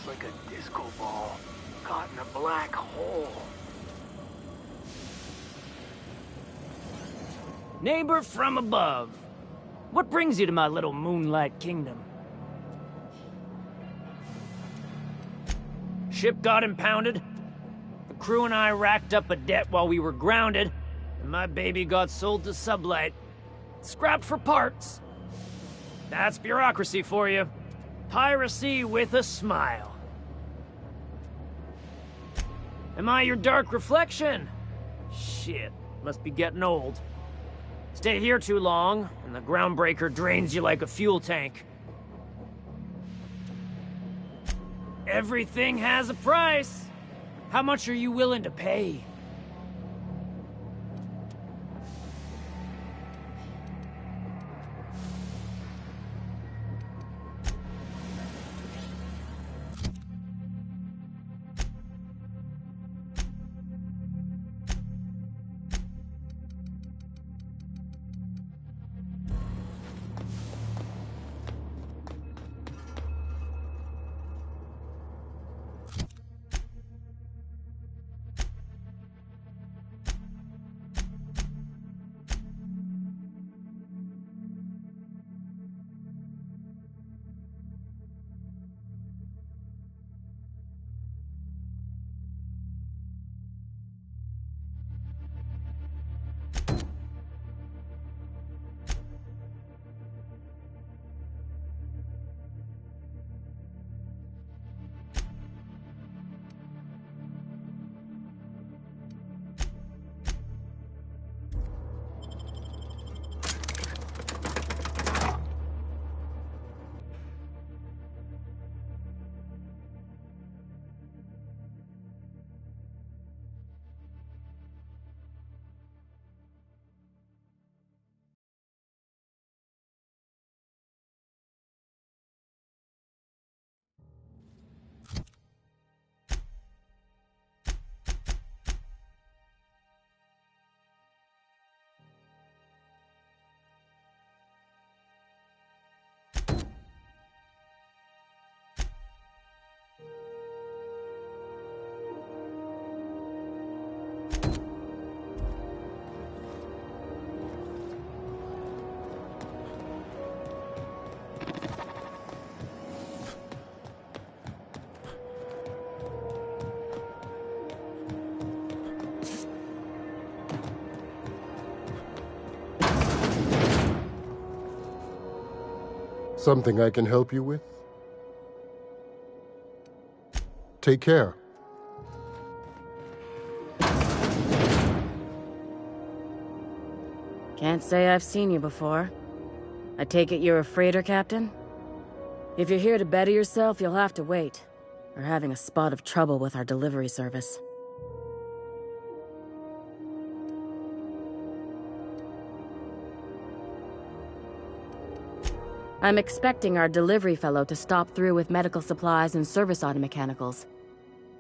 like a disco ball caught in a black hole. Neighbor from above. What brings you to my little moonlight kingdom? Ship got impounded. The crew and I racked up a debt while we were grounded, and my baby got sold to Sublight. Scrapped for parts. That's bureaucracy for you. Piracy with a smile. Am I your dark reflection? Shit, must be getting old. Stay here too long, and the Groundbreaker drains you like a fuel tank. Everything has a price. How much are you willing to pay? Something I can help you with? Take care. Can't say I've seen you before. I take it you're a freighter captain? If you're here to better yourself, you'll have to wait. We're having a spot of trouble with our delivery service. I'm expecting our delivery fellow to stop through with medical supplies and service auto mechanicals.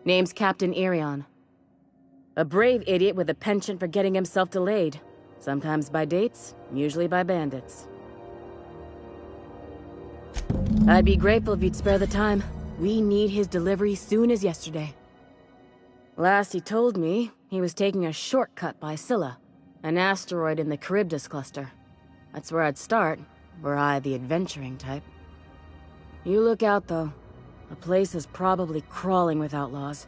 Name's Captain Irion. A brave idiot with a penchant for getting himself delayed. Sometimes by dates, usually by bandits. I'd be grateful if you'd spare the time. We need his delivery soon as yesterday. Last he told me, he was taking a shortcut by Scylla, an asteroid in the Charybdis cluster. That's where I'd start, were I the adventuring type. You look out, though. The place is probably crawling with outlaws.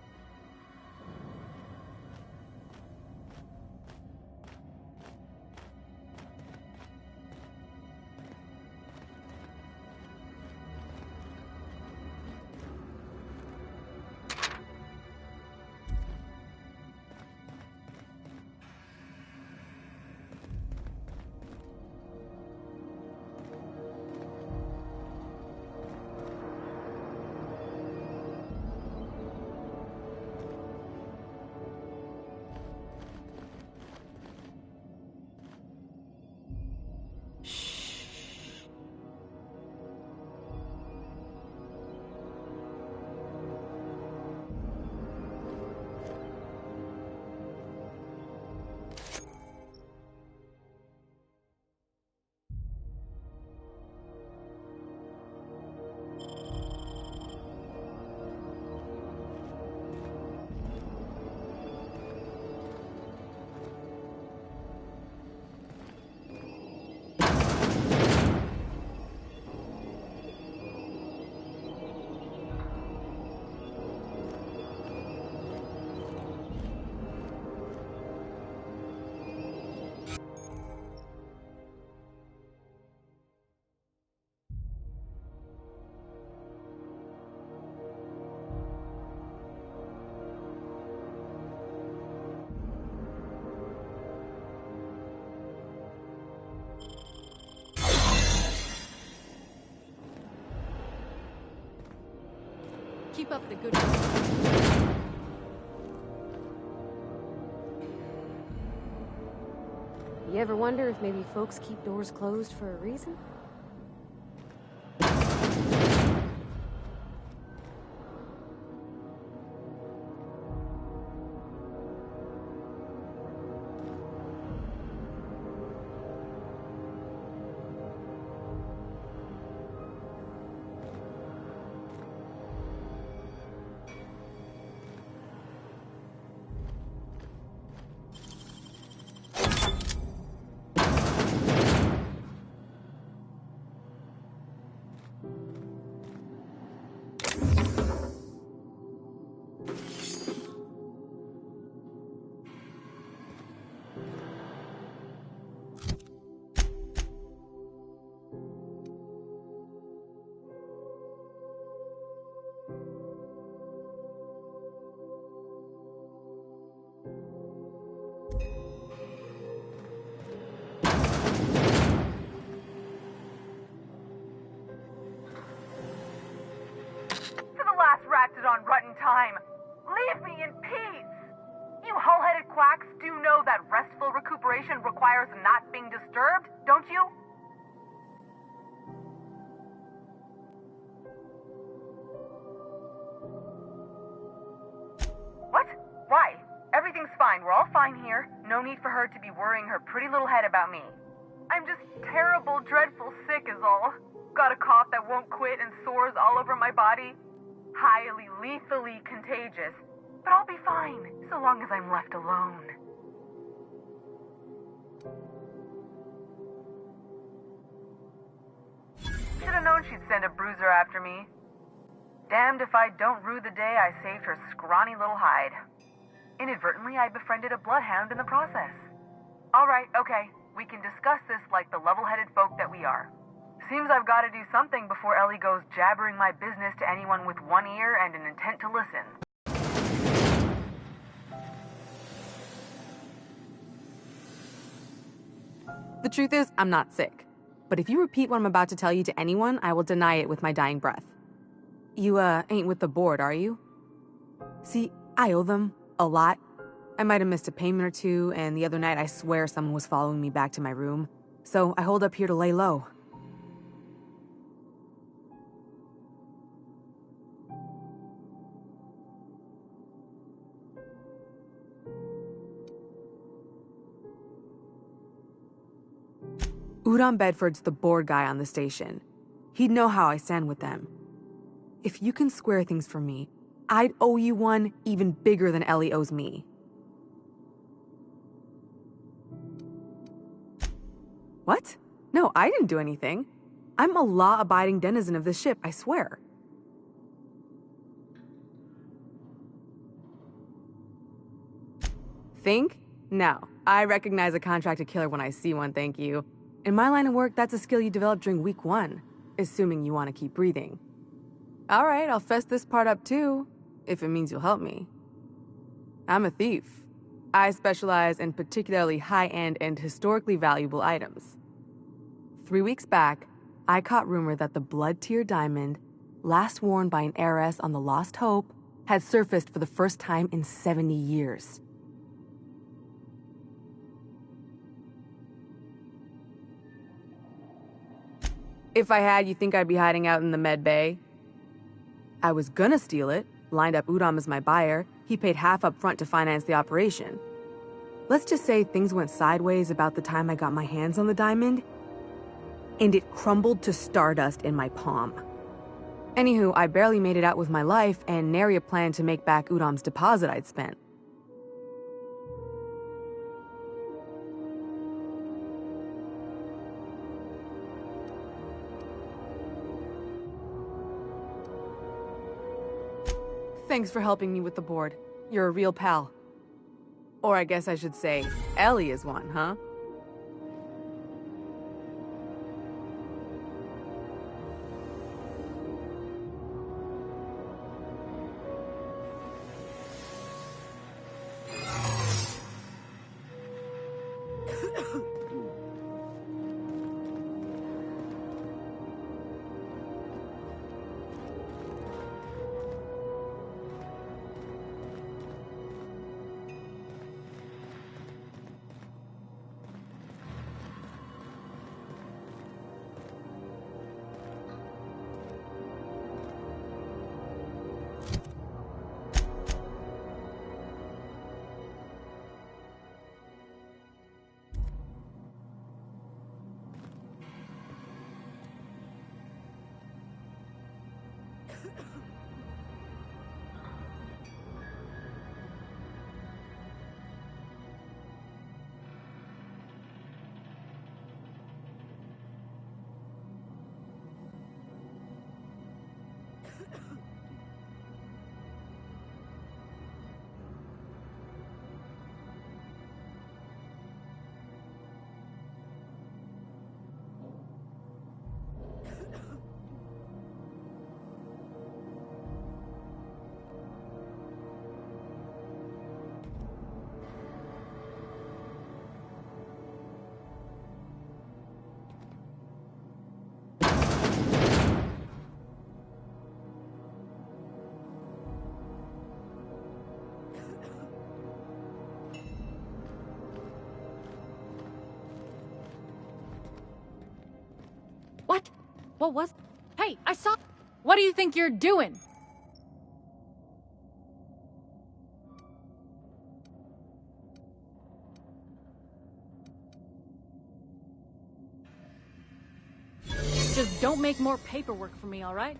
Keep up the good work. You ever wonder if maybe folks keep doors closed for a reason? On rotten time. Leave me in peace! You hull-headed quacks do know that restful recuperation requires not being disturbed, don't you? What? Why? Everything's fine. We're all fine here. No need for her to be worrying her pretty little head about me. I'm just terrible, dreadful sick is all. Got a cough that won't quit and sores all over my body. Highly lethally contagious, but I'll be fine so long as I'm left alone. Should have known she'd send a bruiser after me. Damned if I don't rue the day I saved her scrawny little hide. Inadvertently, I befriended a bloodhound in the process. Alright, okay, we can discuss this like the level-headed folk that we are. Seems I've got to do something before Ellie goes jabbering my business to anyone with one ear and an intent to listen. The truth is, I'm not sick. But if you repeat what I'm about to tell you to anyone, I will deny it with my dying breath. You, ain't with the board, are you? See, I owe them a lot. I might have missed a payment or two, and the other night I swear someone was following me back to my room. So I hold up here to lay low. Udom Bedford's the board guy on the station. He'd know how I stand with them. If you can square things for me, I'd owe you one even bigger than Ellie owes me. What? No, I didn't do anything. I'm a law-abiding denizen of this ship, I swear. Think? No. I recognize a contracted killer when I see one, thank you. In my line of work, that's a skill you develop during week 1, assuming you want to keep breathing. All right, I'll fess this part up too, if it means you'll help me. I'm a thief. I specialize in particularly high-end and historically valuable items. 3 weeks back, I caught rumor that the Blood Tier diamond, last worn by an heiress on the Lost Hope, had surfaced for the first time in 70 years. If I had, you think I'd be hiding out in the med bay? I was gonna steal it, lined up Udom as my buyer. He paid half up front to finance the operation. Let's just say things went sideways about the time I got my hands on the diamond, and it crumbled to stardust in my palm. Anywho, I barely made it out with my life, and nary a plan to make back Udom's deposit I'd spent. Thanks for helping me with the board. You're a real pal. Or I guess I should say, Ellie is one, huh? What was... Hey, I saw... What do you think you're doing? Just don't make more paperwork for me, all right?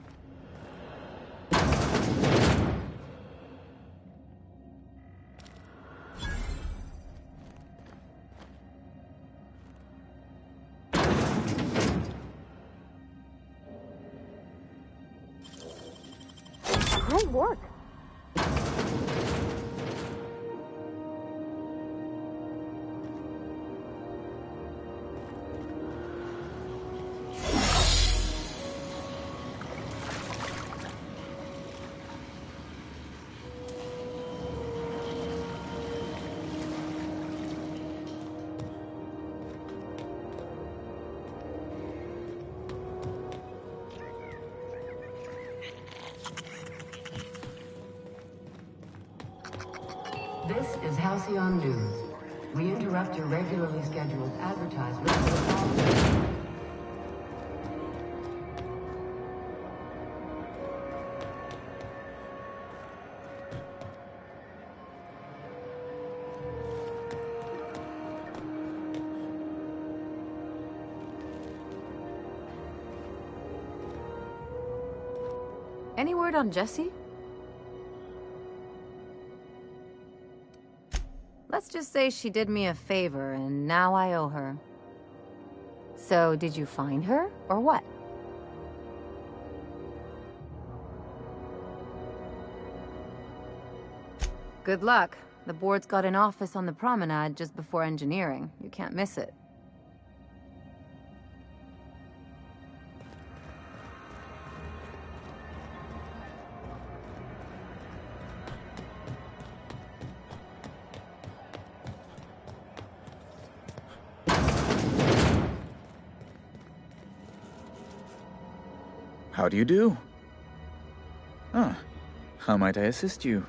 Great work. This is Halcyon News. We interrupt your regularly scheduled advertisement for the following. Any word on Jessie? Let's just say she did me a favor, and now I owe her. So, did you find her, or what? Good luck. The board's got an office on the promenade just before engineering. You can't miss it. How do you do? Ah, how might I assist you?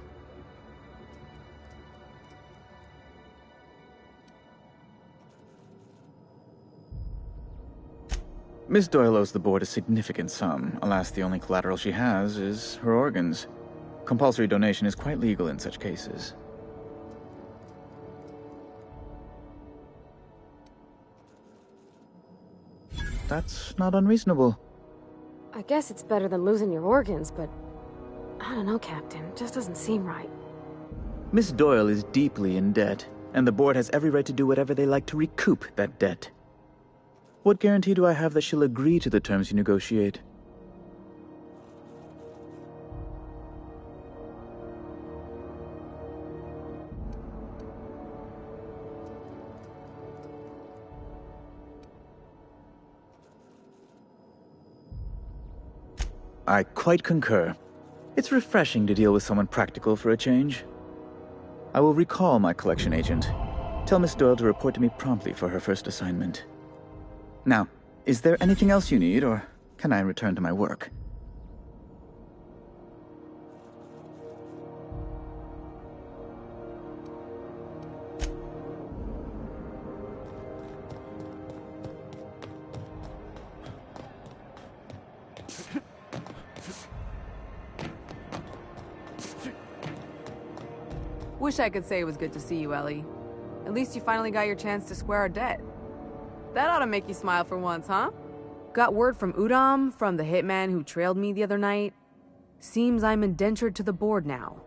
Miss Doyle owes the board a significant sum. Alas, the only collateral she has is her organs. Compulsory donation is quite legal in such cases. That's not unreasonable. I guess it's better than losing your organs, but... I don't know, Captain. It just doesn't seem right. Miss Doyle is deeply in debt, and the board has every right to do whatever they like to recoup that debt. What guarantee do I have that she'll agree to the terms you negotiate? I quite concur. It's refreshing to deal with someone practical for a change. I will recall my collection agent. Tell Miss Doyle to report to me promptly for her first assignment. Now, is there anything else you need, or can I return to my work? Wish I could say it was good to see you, Ellie. At least you finally got your chance to square our debt. That ought to make you smile for once, huh? Got word from Udom, from the hitman who trailed me the other night. Seems I'm indentured to the board now.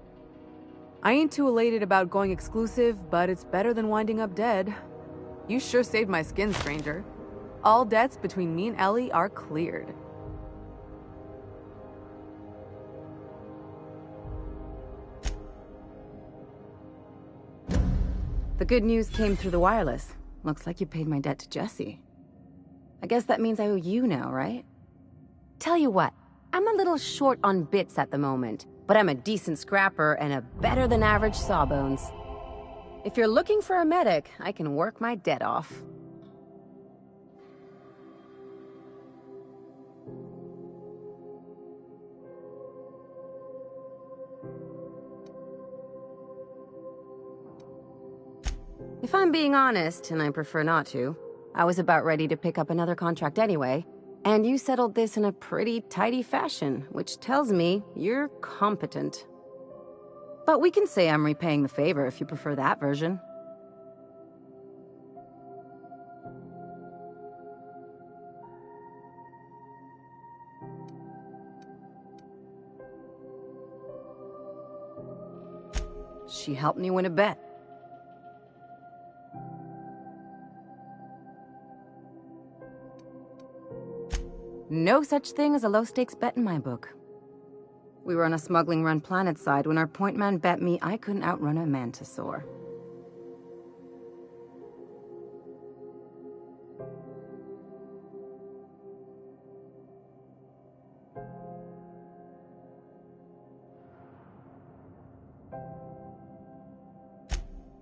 I ain't too elated about going exclusive, but it's better than winding up dead. You sure saved my skin, stranger. All debts between me and Ellie are cleared. The good news came through the wireless. Looks like you paid my debt to Jessie. I guess that means I owe you now, right? Tell you what, I'm a little short on bits at the moment, but I'm a decent scrapper and a better-than-average sawbones. If you're looking for a medic, I can work my debt off. If I'm being honest, and I prefer not to, I was about ready to pick up another contract anyway. And you settled this in a pretty tidy fashion, which tells me you're competent. But we can say I'm repaying the favor if you prefer that version. She helped me win a bet. No such thing as a low-stakes bet in my book. We were on a smuggling run planet side when our point man bet me I couldn't outrun a mantisaur.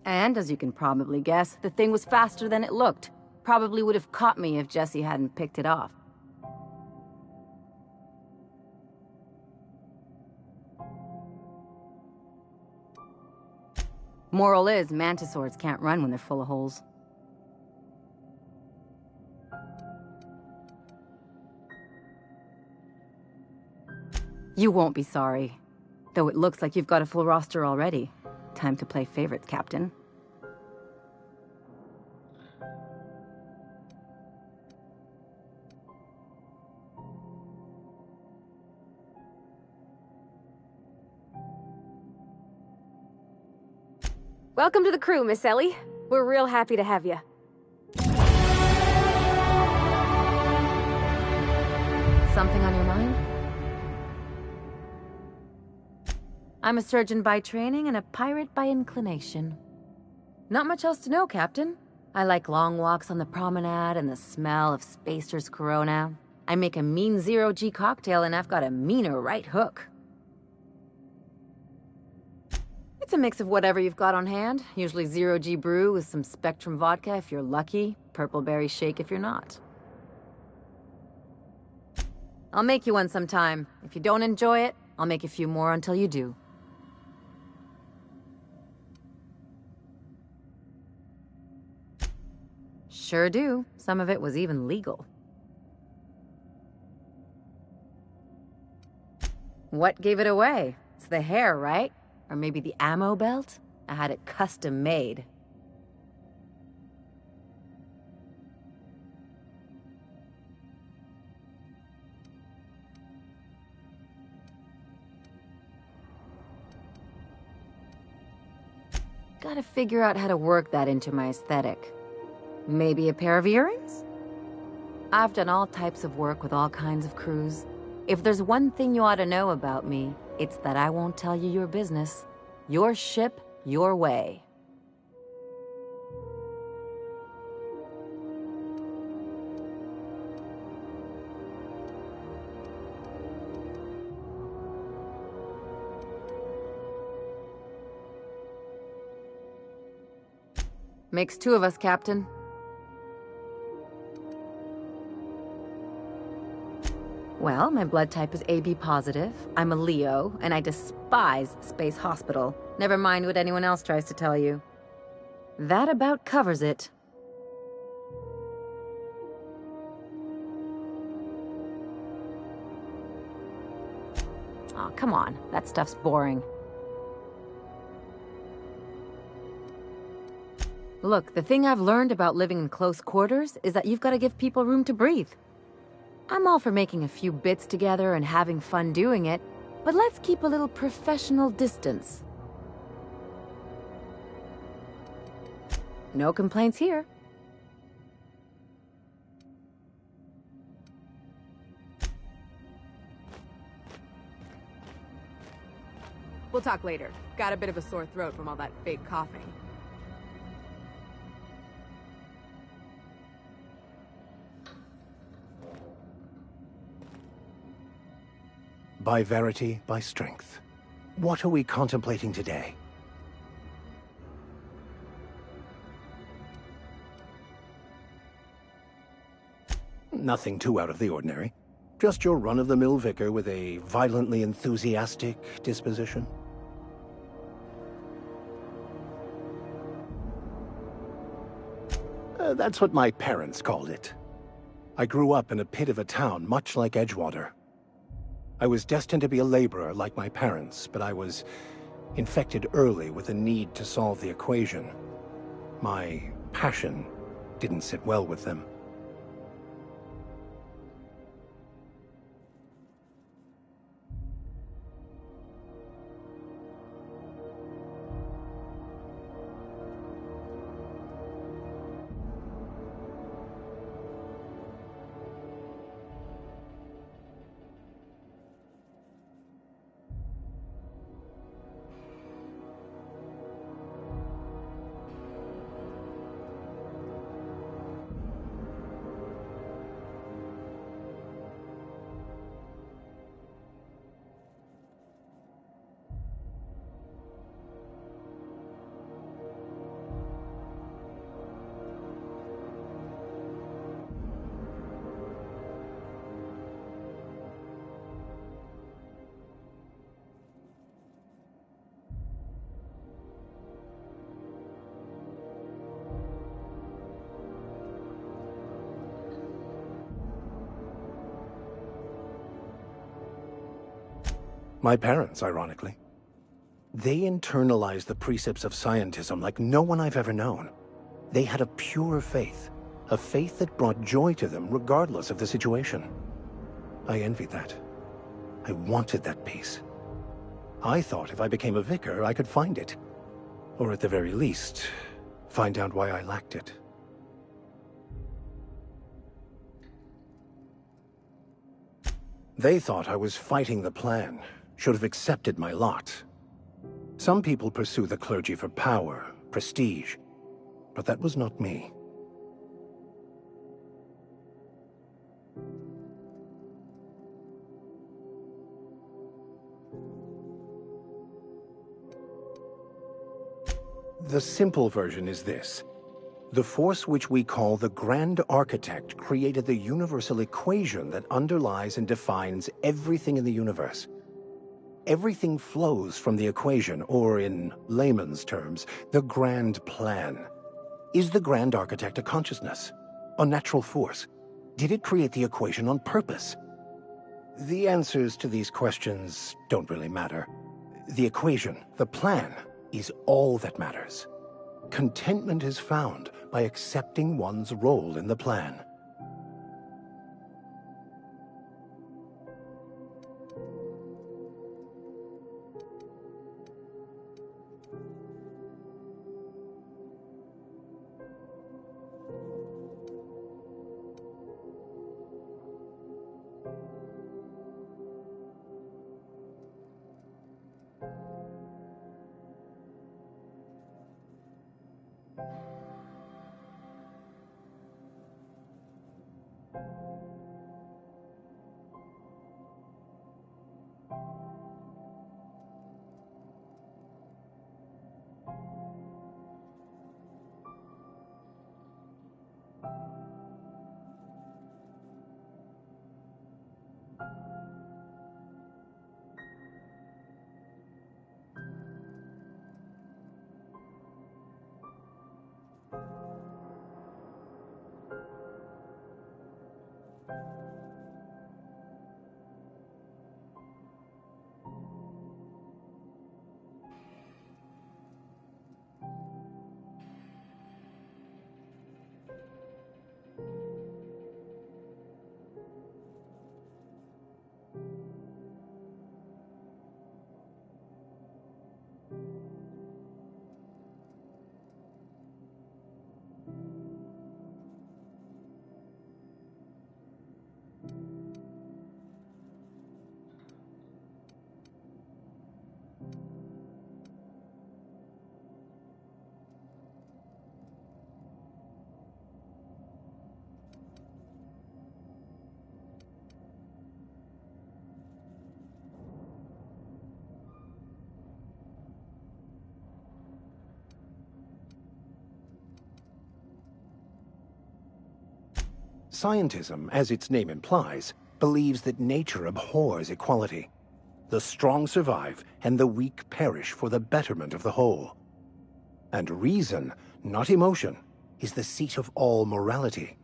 And, as you can probably guess, the thing was faster than it looked. Probably would have caught me if Jesse hadn't picked it off. Moral is, mantisaurs can't run when they're full of holes. You won't be sorry. Though it looks like you've got a full roster already. Time to play favorites, Captain. Welcome to the crew, Miss Ellie. We're real happy to have you. Something on your mind? I'm a surgeon by training and a pirate by inclination. Not much else to know, Captain. I like long walks on the promenade and the smell of Spacer's Corona. I make a mean zero-G cocktail and I've got a meaner right hook. It's a mix of whatever you've got on hand. Usually zero-G brew with some Spectrum vodka if you're lucky, purple berry shake if you're not. I'll make you one sometime. If you don't enjoy it, I'll make a few more until you do. Sure do. Some of it was even legal. What gave it away? It's the hair, right? Or maybe the ammo belt? I had it custom made. Gotta figure out how to work that into my aesthetic. Maybe a pair of earrings? I've done all types of work with all kinds of crews. If there's one thing you ought to know about me, it's that I won't tell you your business. Your ship, your way. Makes two of us, Captain. Well, my blood type is AB positive. I'm a Leo, and I despise Space Hospital. Never mind what anyone else tries to tell you. That about covers it. Aw, come on. That stuff's boring. Look, the thing I've learned about living in close quarters is that you've got to give people room to breathe. I'm all for making a few bits together and having fun doing it, but let's keep a little professional distance. No complaints here. We'll talk later. Got a bit of a sore throat from all that fake coughing. By verity, by strength. What are we contemplating today? Nothing too out of the ordinary. Just your run-of-the-mill vicar with a violently enthusiastic disposition. That's what my parents called it. I grew up in a pit of a town much like Edgewater. I was destined to be a laborer like my parents, but I was infected early with a need to solve the equation. My passion didn't sit well with them. My parents, ironically. They internalized the precepts of scientism like no one I've ever known. They had a pure faith, a faith that brought joy to them regardless of the situation. I envied that. I wanted that peace. I thought if I became a vicar, I could find it. Or at the very least, find out why I lacked it. They thought I was fighting the plan, should have accepted my lot. Some people pursue the clergy for power, prestige, but that was not me. The simple version is this. The force which we call the Grand Architect created the universal equation that underlies and defines everything in the universe. Everything flows from the equation, or in layman's terms, the grand plan. Is the Grand Architect a consciousness? A natural force? Did it create the equation on purpose? The answers to these questions don't really matter. The equation, the plan, is all that matters. Contentment is found by accepting one's role in the plan. Scientism, as its name implies, believes that nature abhors equality. The strong survive, and the weak perish for the betterment of the whole. And reason, not emotion, is the seat of all morality.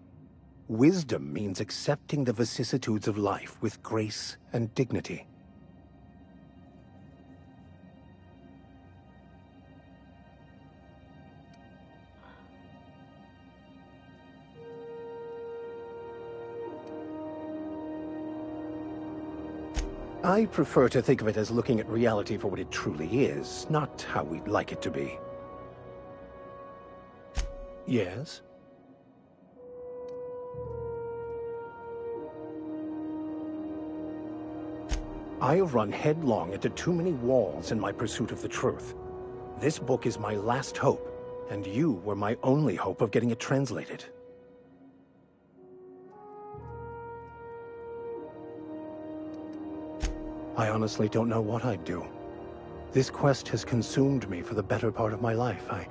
Wisdom means accepting the vicissitudes of life with grace and dignity. I prefer to think of it as looking at reality for what it truly is, not how we'd like it to be. Yes? I have run headlong into too many walls in my pursuit of the truth. This book is my last hope, and you were my only hope of getting it translated. I honestly don't know what I'd do. This quest has consumed me for the better part of my life. I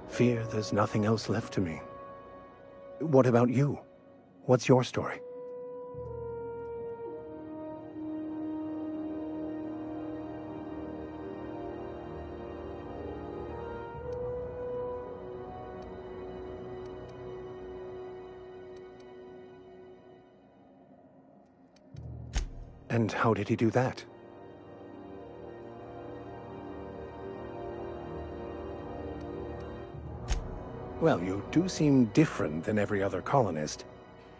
fear there's nothing else left to me. What about you? What's your story? And how did he do that? Well, you do seem different than every other colonist.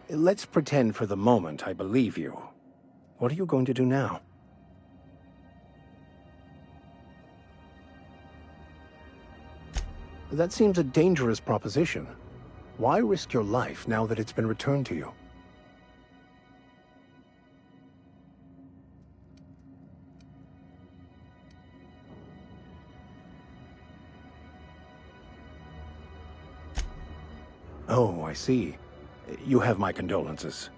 Let's pretend for the moment I believe you. What are you going to do now? That seems a dangerous proposition. Why risk your life now that it's been returned to you? Oh, I see. You have my condolences.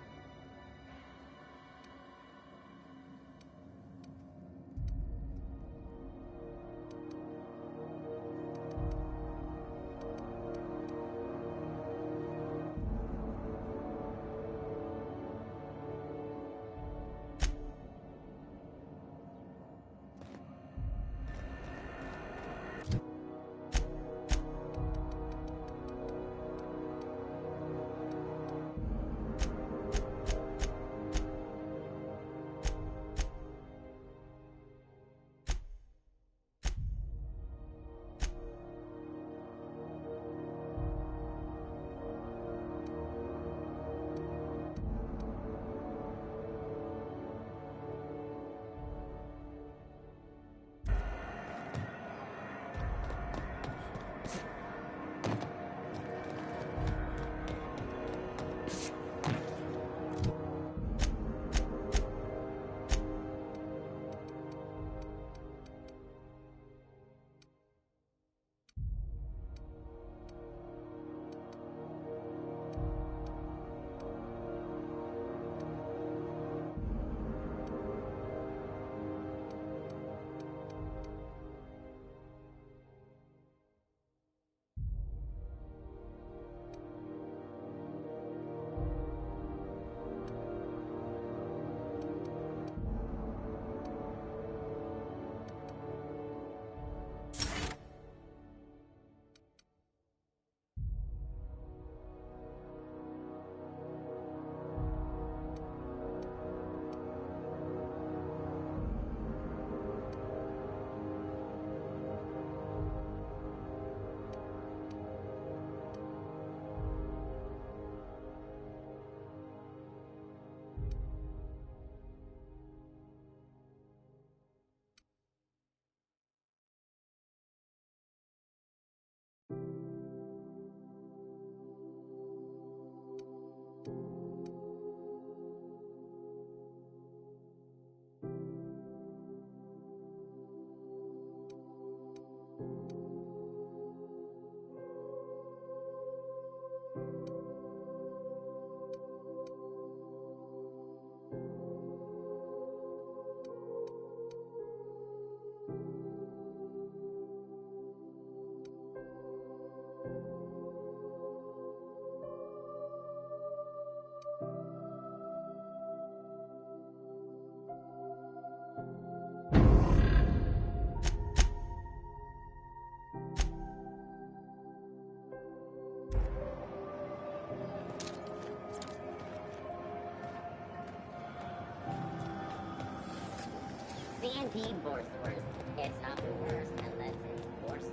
Indeed, Borsworth. It's not the worst unless it's Borsworth.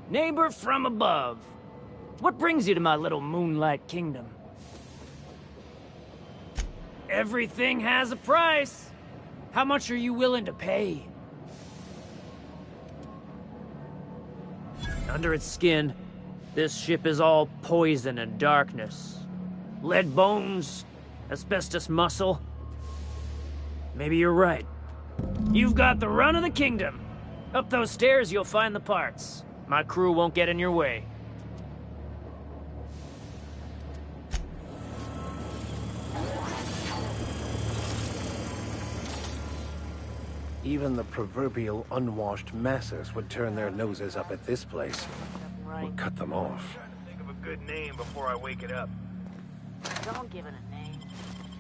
Neighbor from above. What brings you to my little moonlight kingdom? Everything has a price. How much are you willing to pay? Under its skin, this ship is all poison and darkness. Lead bones, asbestos muscle. Maybe you're right. You've got the run of the kingdom. Up those stairs, you'll find the parts. My crew won't get in your way. Even the proverbial unwashed masses would turn their noses up at this place. We'll cut them off. Think of a good name before I wake it up. Don't give it a name.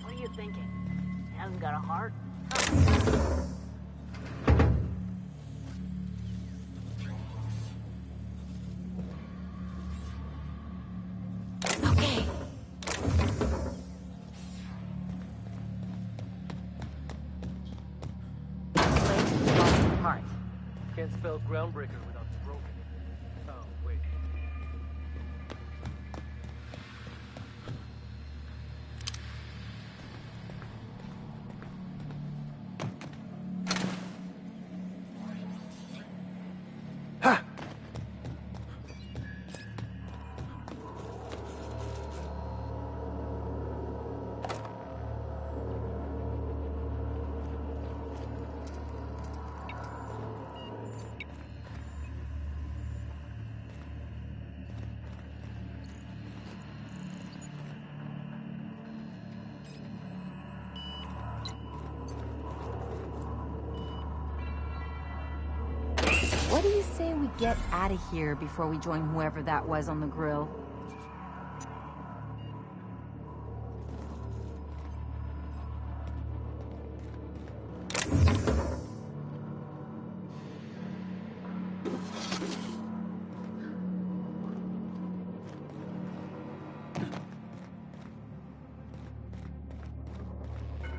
What are you thinking? It hasn't got a heart? Okay. Heart. Can't spell groundbreaker without broken. Oh, wait. What do you say we get out of here before we join whoever that was on the grill?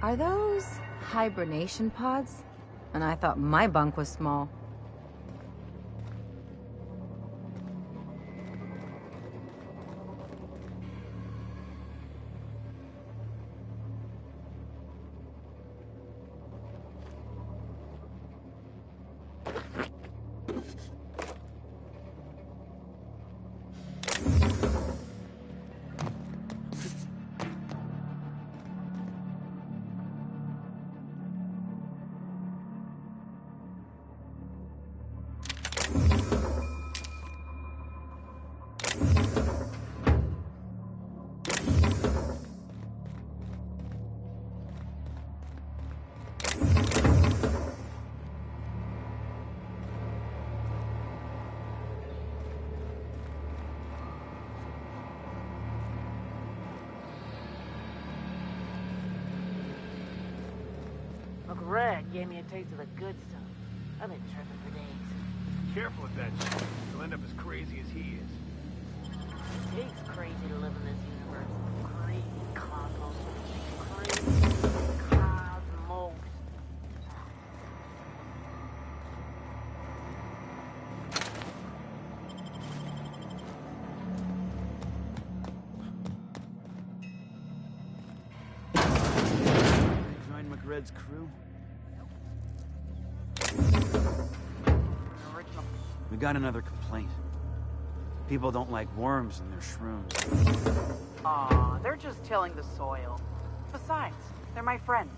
Are those hibernation pods? And I thought my bunk was small. Uncle Red gave me a taste of the good stuff. I've been tripping for days. Careful with that shit. You'll end up as crazy as he is. It's crazy to live in this universe. Crazy cosmos. Crazy cosmos. Join McRed's crew? We got another complaint. People don't like worms in their shrooms. Aw, they're just tilling the soil. Besides, they're my friends.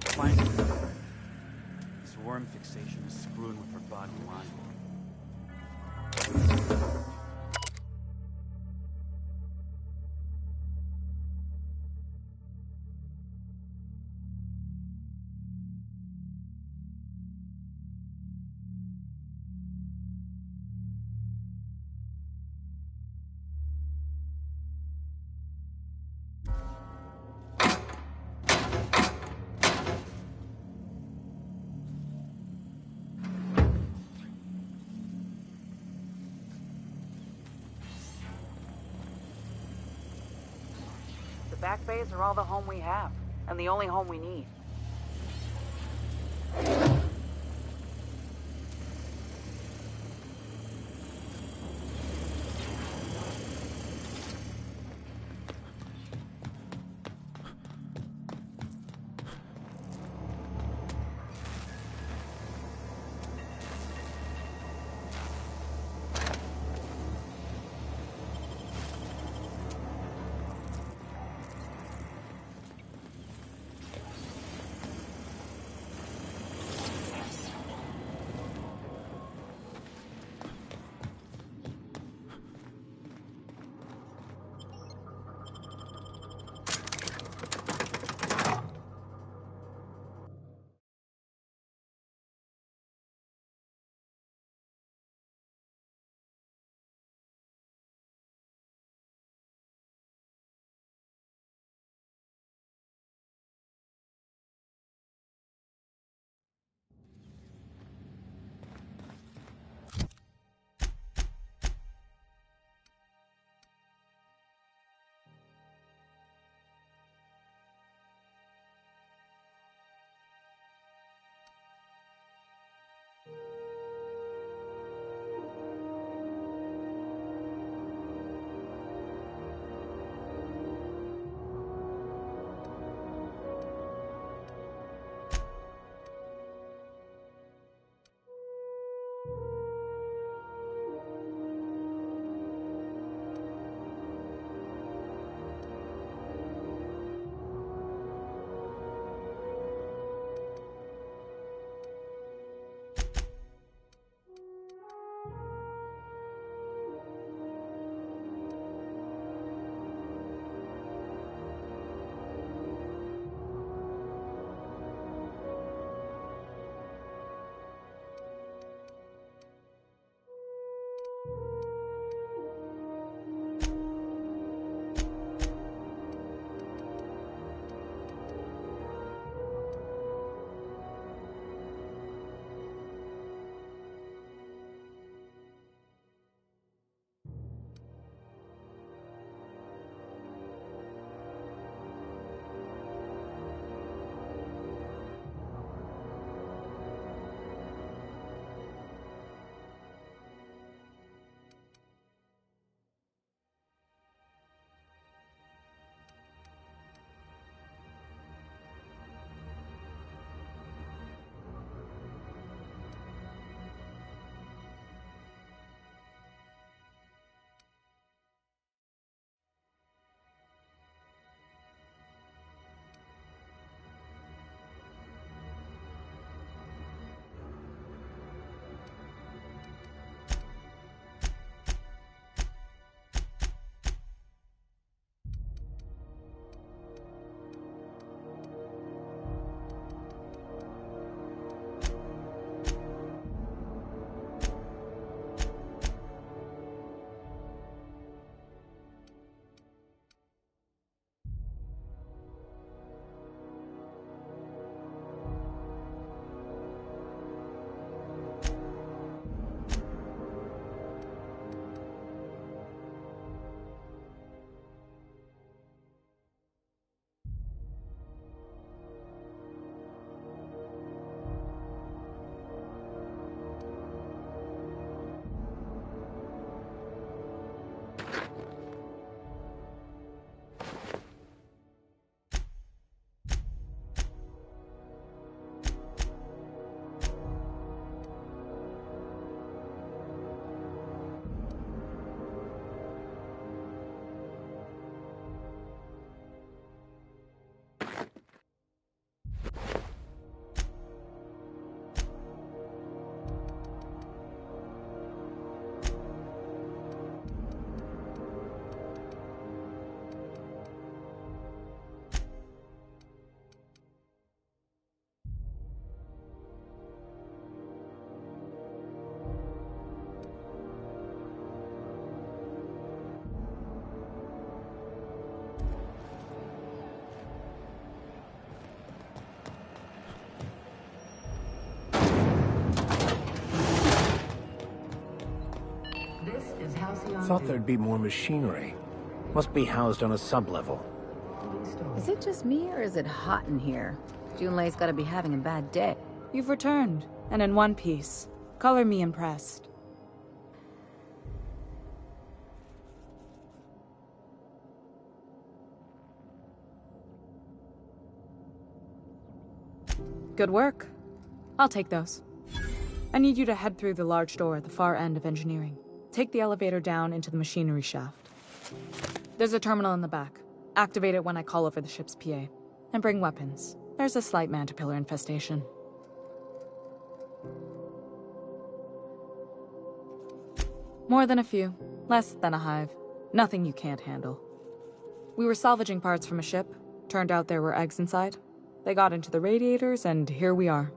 Find it. This worm fixation is screwing with her bottom line. Back bays are all the home we have, and the only home we need. Thought there'd be more machinery. Must be housed on a sublevel. Is it just me, or is it hot in here? Junlei's gotta be having a bad day. You've returned, and in one piece. Color me impressed. Good work. I'll take those. I need you to head through the large door at the far end of engineering. Take the elevator down into the machinery shaft. There's a terminal in the back. Activate it when I call over the ship's PA. And bring weapons. There's a slight Mantipillar infestation. More than a few. Less than a hive. Nothing you can't handle. We were salvaging parts from a ship. Turned out there were eggs inside. They got into the radiators, and here we are.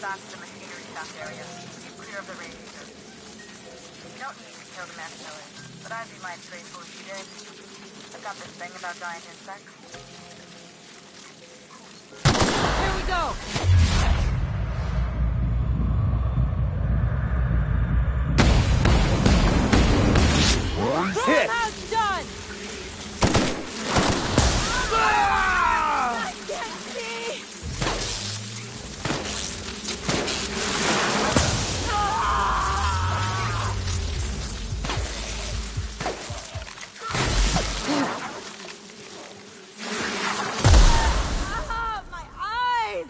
back to the machinery shaft area. Keep clear of the radiators. You don't need to kill the Mantipillars, but I'd be mighty grateful if you did. I've got this thing about giant insects. Here we go! Hit! Done! I can't see! My eyes!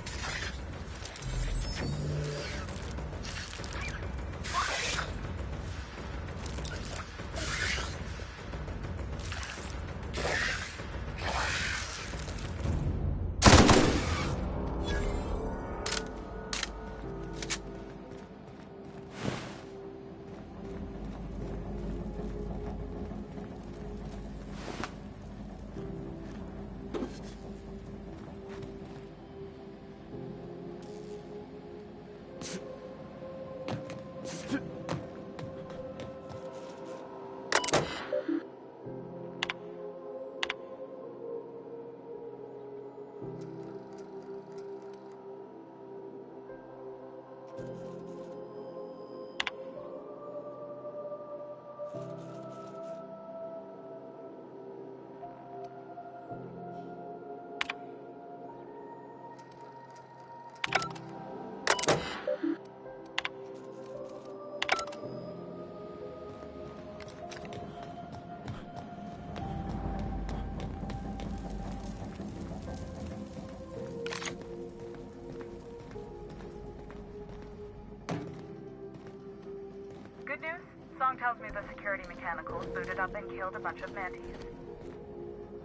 Good news? Song tells me the security mechanicals booted up and killed a bunch of mantis.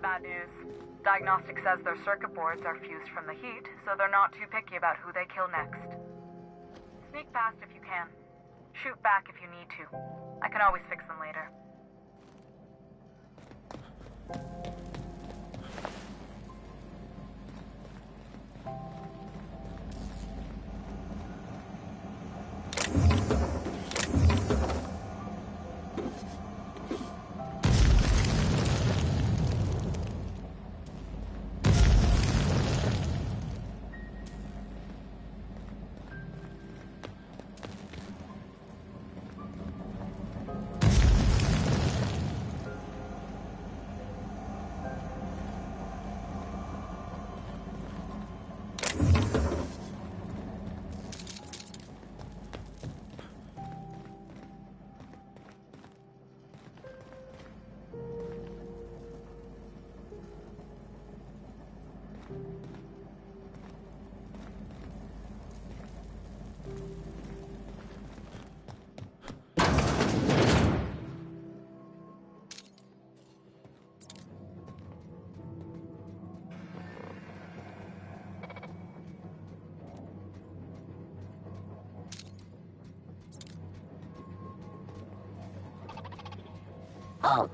Bad news. Diagnostic says their circuit boards are fused from the heat, so they're not too picky about who they kill next. Sneak past if you can. Shoot back if you need to. I can always fix them later. Halt!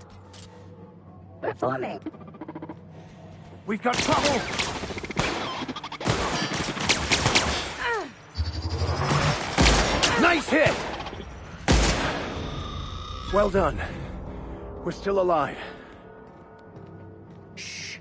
Performing. We've got trouble! Nice hit! Well done. We're still alive. Shh.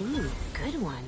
Ooh, good one.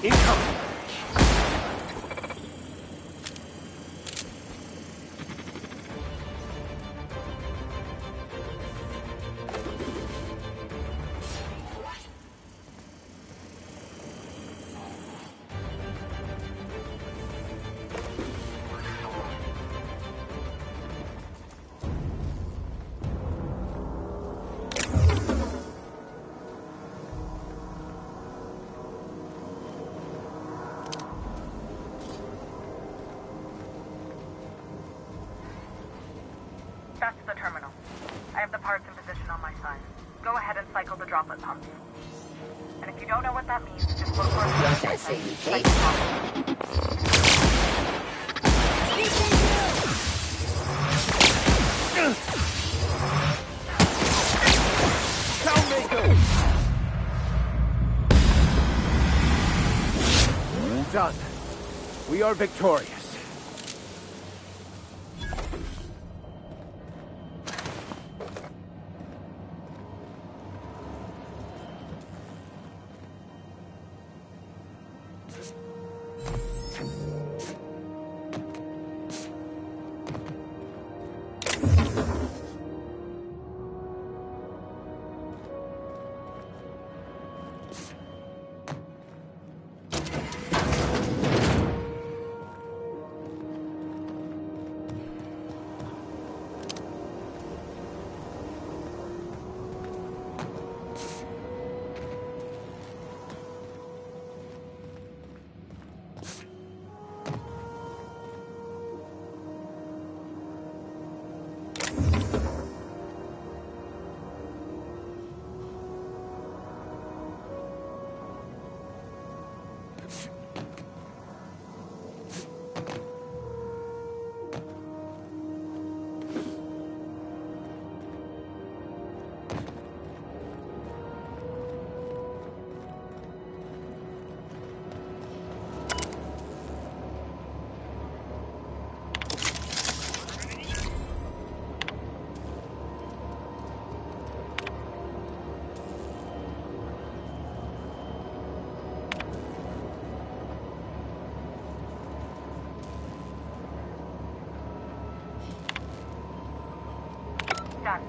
Incoming! That's the terminal. I have the parts in position on my side. Go ahead and cycle the droplet pumps. And if you don't know what that means, just look for Processing data. Done. We are victorious. back.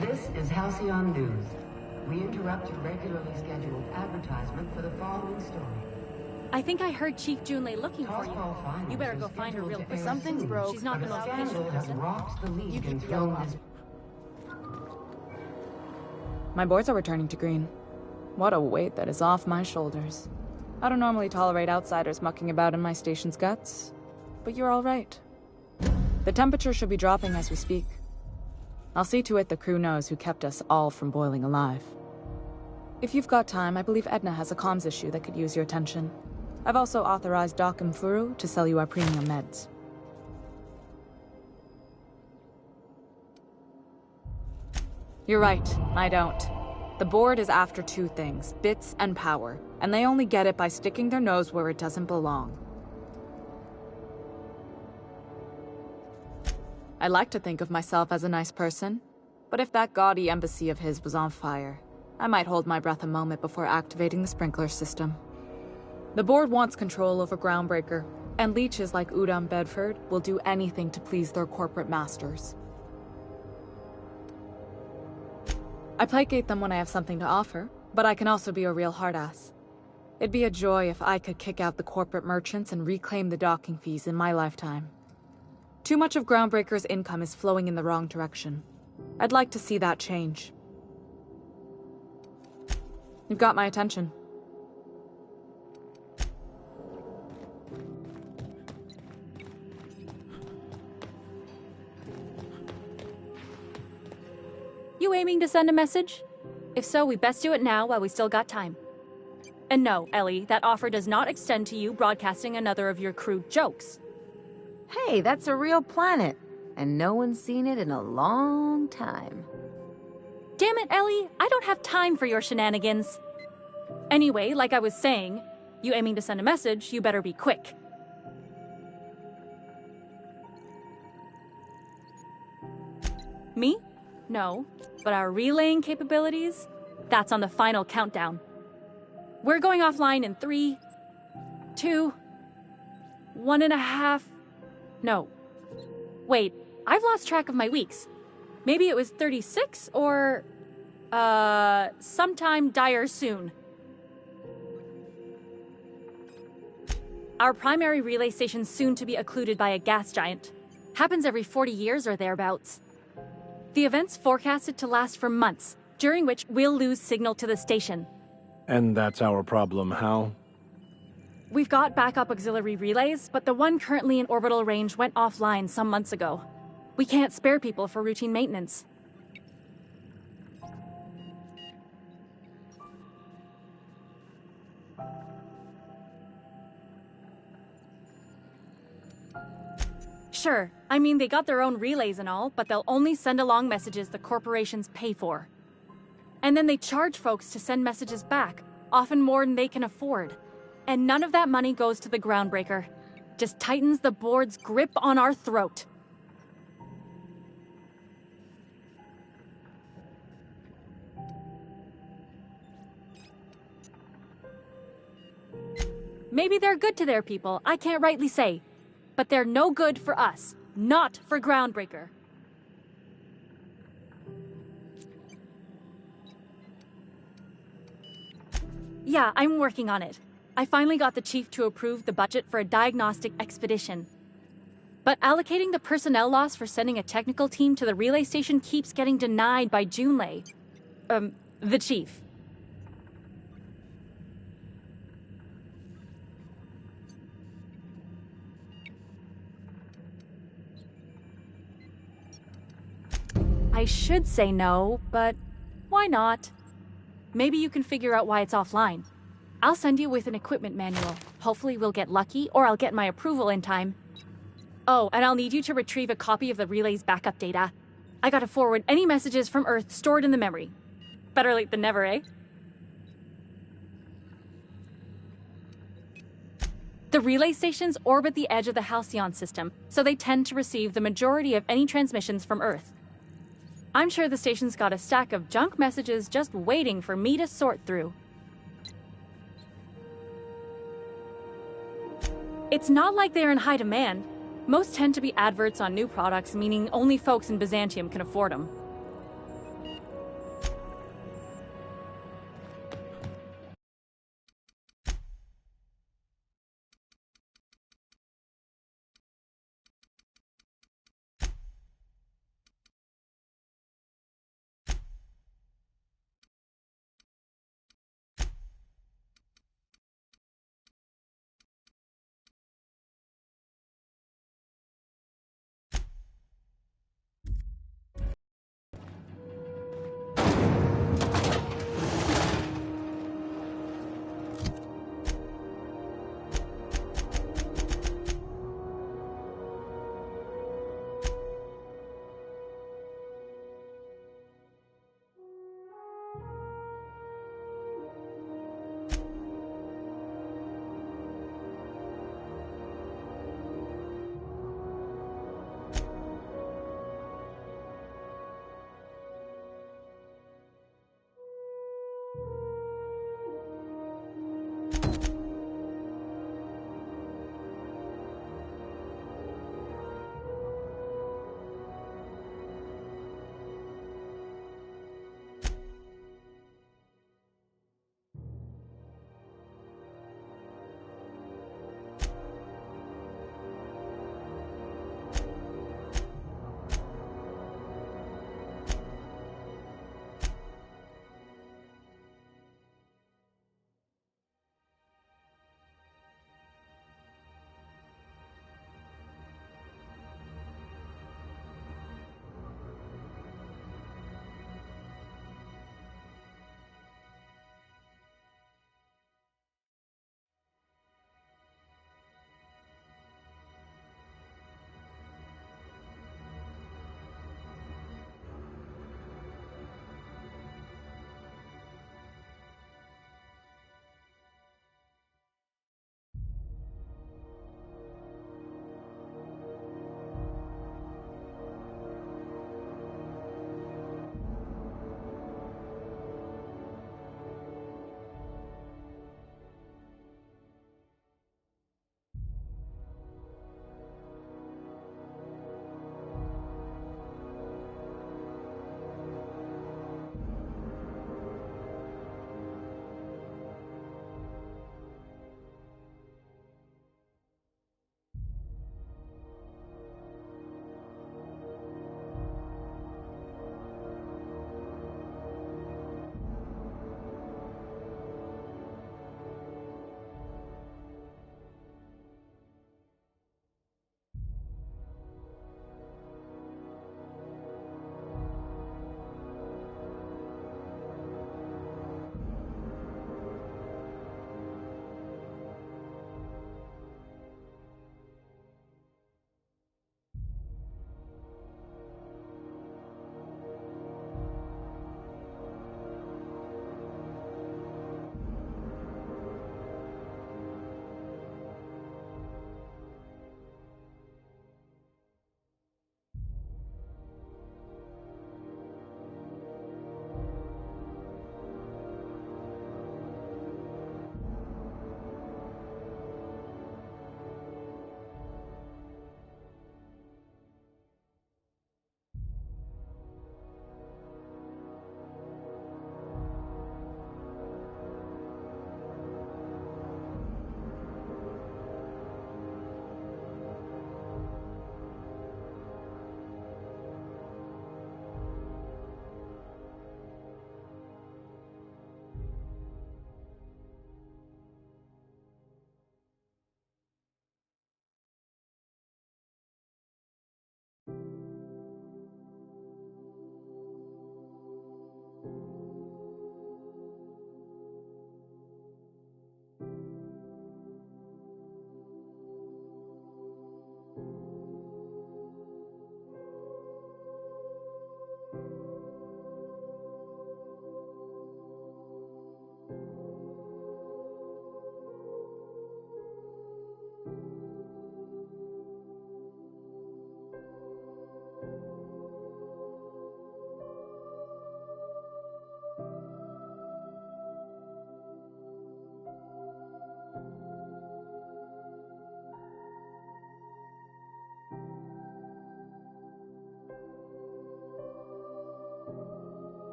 This is Halcyon News. We interrupt your regularly scheduled advertisement for the following story. I think I heard Chief Junlei looking for you. You better go find her real quick. Something's broke. She's not the most patient person. You keep the yellow box. My boards are returning to green. What a weight that is off my shoulders. I don't normally tolerate outsiders mucking about in my station's guts, but you're all right. The temperature should be dropping as we speak. I'll see to it the crew knows who kept us all from boiling alive. If you've got time, I believe Edna has a comms issue that could use your attention. I've also authorized Doc and Furu to sell you our premium meds. You're right, I don't. The board is after two things, bits and power, and they only get it by sticking their nose where it doesn't belong. I like to think of myself as a nice person, but if that gaudy embassy of his was on fire, I might hold my breath a moment before activating the sprinkler system. The board wants control over Groundbreaker, and leeches like Udom Bedford will do anything to please their corporate masters. I placate them when I have something to offer, but I can also be a real hard-ass. It'd be a joy if I could kick out the corporate merchants and reclaim the docking fees in my lifetime. Too much of Groundbreaker's income is flowing in the wrong direction. I'd like to see that change. You've got my attention. You aiming to send a message? If so, we best do it now while we still got time. And no, Ellie, that offer does not extend to you broadcasting another of your crude jokes. Hey, that's a real planet, and no one's seen it in a long time. Damn it, Ellie, I don't have time for your shenanigans. Anyway, like I was saying, you aiming to send a message, you better be quick. Me? No, but our relaying capabilities? That's on the final countdown. We're going offline in 3, 2, 1.5... No. Wait, I've lost track of my weeks. Maybe it was 36 or... sometime dire soon. Our primary relay station's soon to be occluded by a gas giant. Happens every 40 years or thereabouts. The event's forecasted to last for months, during which we'll lose signal to the station. And that's our problem, how? We've got backup auxiliary relays, but the one currently in orbital range went offline some months ago. We can't spare people for routine maintenance. Sure, I mean they got their own relays and all, but they'll only send along messages the corporations pay for. And then they charge folks to send messages back, often more than they can afford. And none of that money goes to the Groundbreaker. Just tightens the board's grip on our throat. Maybe they're good to their people, I can't rightly say. But they're no good for us, not for Groundbreaker. Yeah, I'm working on it. I finally got the chief to approve the budget for a diagnostic expedition. But allocating the personnel loss for sending a technical team to the relay station keeps getting denied by Junlei. The chief. I should say no, but why not? Maybe you can figure out why it's offline. I'll send you with an equipment manual. Hopefully we'll get lucky, or I'll get my approval in time. Oh, and I'll need you to retrieve a copy of the relay's backup data. I gotta forward any messages from Earth stored in the memory. Better late than never, eh? The relay stations orbit the edge of the Halcyon system, so they tend to receive the majority of any transmissions from Earth. I'm sure the station's got a stack of junk messages just waiting for me to sort through. It's not like they're in high demand. Most tend to be adverts on new products, meaning only folks in Byzantium can afford them.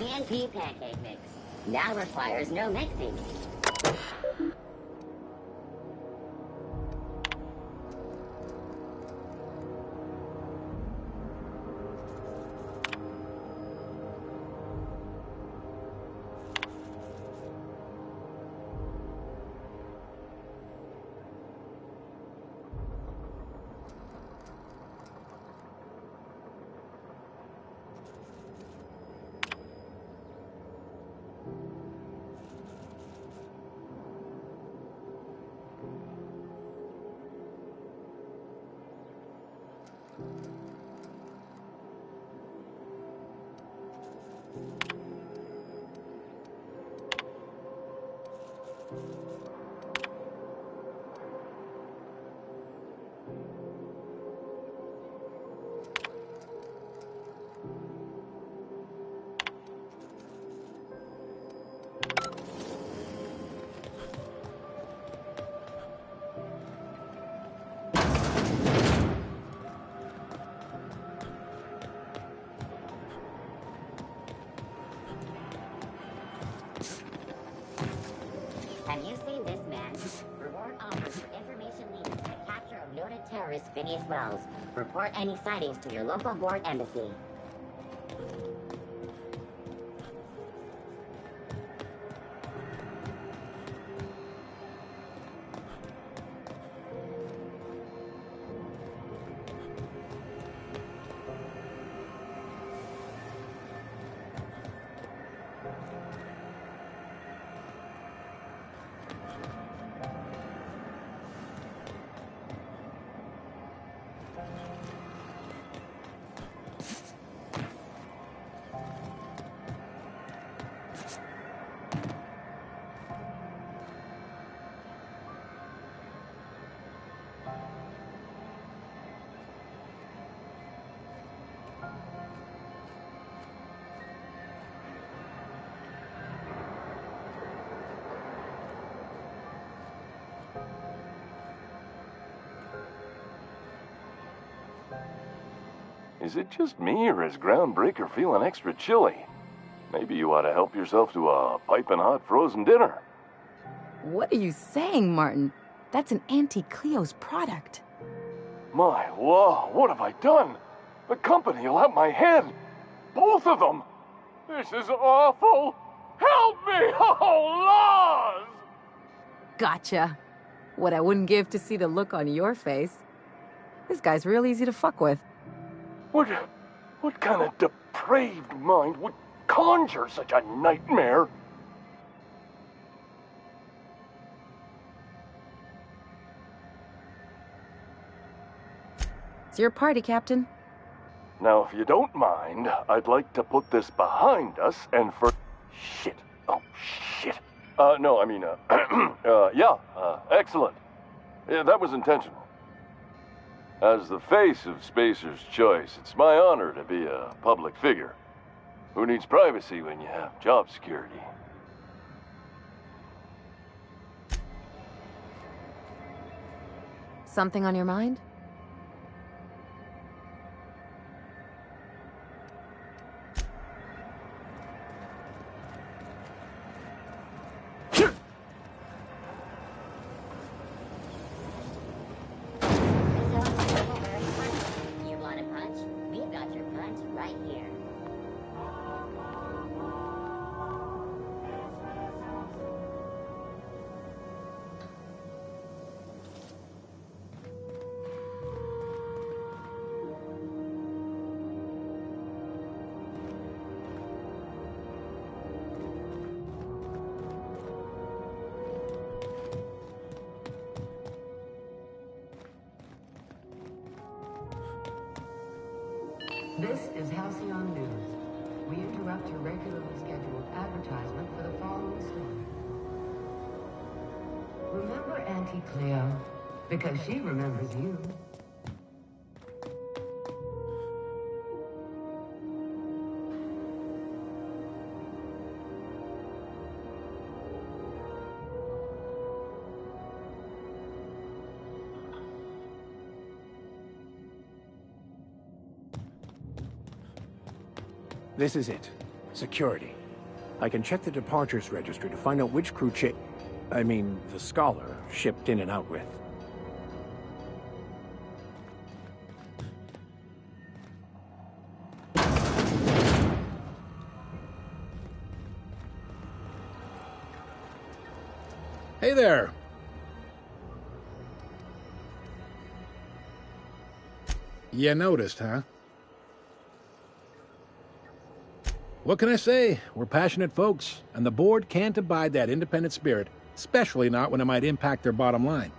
CNP pancake mix. Now requires no mixing. Have you seen this man? Reward offers for information needed to the capture of noted terrorist Phineas Wells. Report any sightings to your local board embassy. Is it just me, or is Groundbreaker feeling extra chilly? Maybe you ought to help yourself to a piping hot frozen dinner. What are you saying, Martin? That's an Auntie Cleo's product. My law, what have I done? The company will have my head. Both of them. This is awful. Help me! Oh, laws! Gotcha. What I wouldn't give to see the look on your face. This guy's real easy to fuck with. What kind of depraved mind would conjure such a nightmare? It's your party, Captain. Now, if you don't mind, I'd like to put this behind us and for... Shit. Oh, shit. No, I mean, excellent. Yeah, that was intentional. As the face of Spacer's Choice, it's my honor to be a public figure. Who needs privacy when you have job security? Something on your mind? You want a punch? We've got your punch right here. This is Halcyon News. We interrupt your regularly scheduled advertisement for the following story. Remember Auntie Cleo? Because she remembers you. This is it. Security. I can check the departures registry to find out which crew the Scholar shipped in and out with. Hey there! You noticed, huh? What can I say? We're passionate folks, and the board can't abide that independent spirit, especially not when it might impact their bottom line.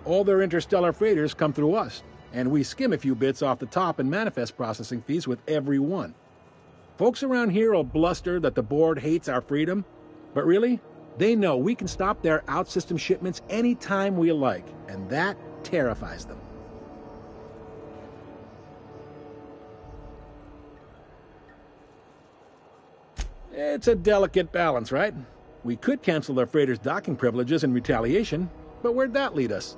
All their interstellar freighters come through us, and we skim a few bits off the top in manifest processing fees with every one. Folks around here will bluster that the board hates our freedom, but really, they know we can stop their out-system shipments anytime we like, and that terrifies them. It's a delicate balance, right? We could cancel their freighters' docking privileges in retaliation, but where'd that lead us?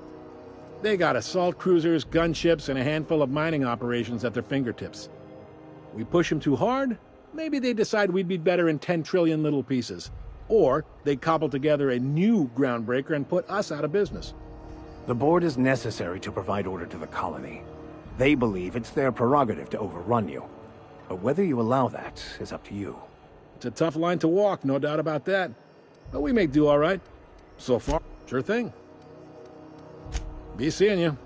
They got assault cruisers, gunships, and a handful of mining operations at their fingertips. We push them too hard, maybe they decide we'd be better in 10 trillion little pieces. Or they cobble together a new Groundbreaker and put us out of business. The board is necessary to provide order to the colony. They believe it's their prerogative to overrun you. But whether you allow that is up to you. It's a tough line to walk, no doubt about that. But we make do all right. So far, sure thing. Be seeing you.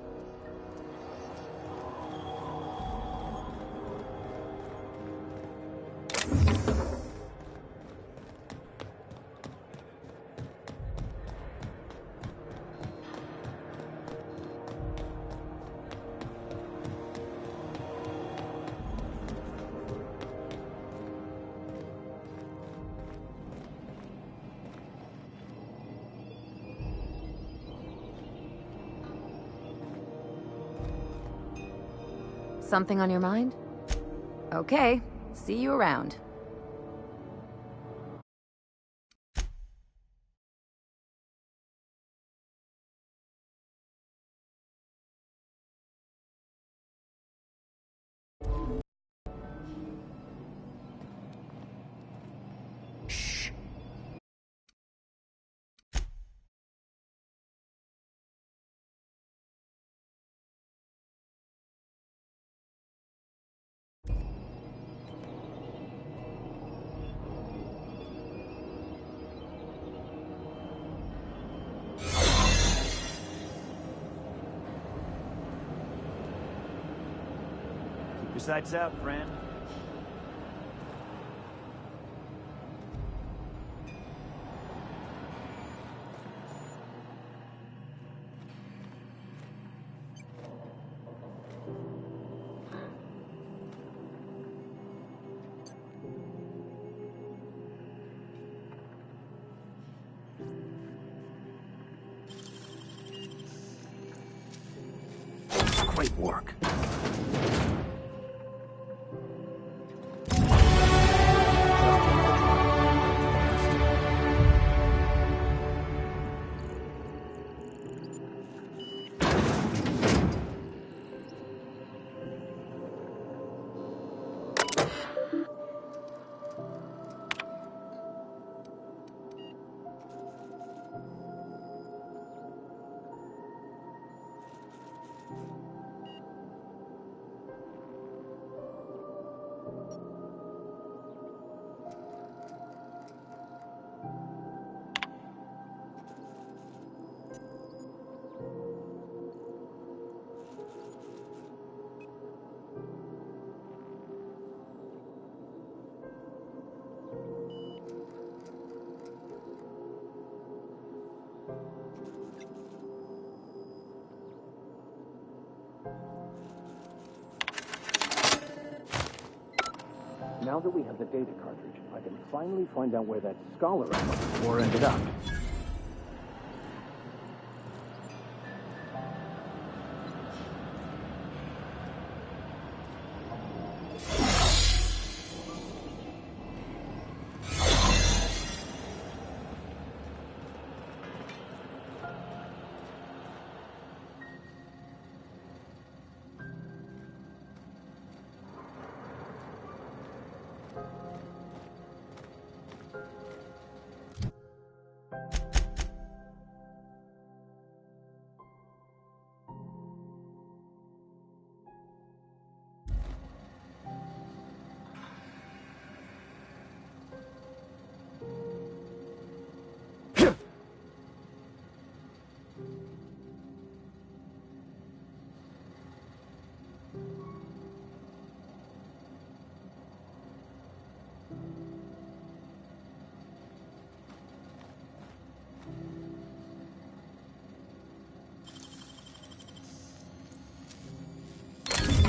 Something on your mind? Okay, see you around. sights out, friend. Great work. Now that we have the data cartridge, I can finally find out where that scholar I'm looking for ended up.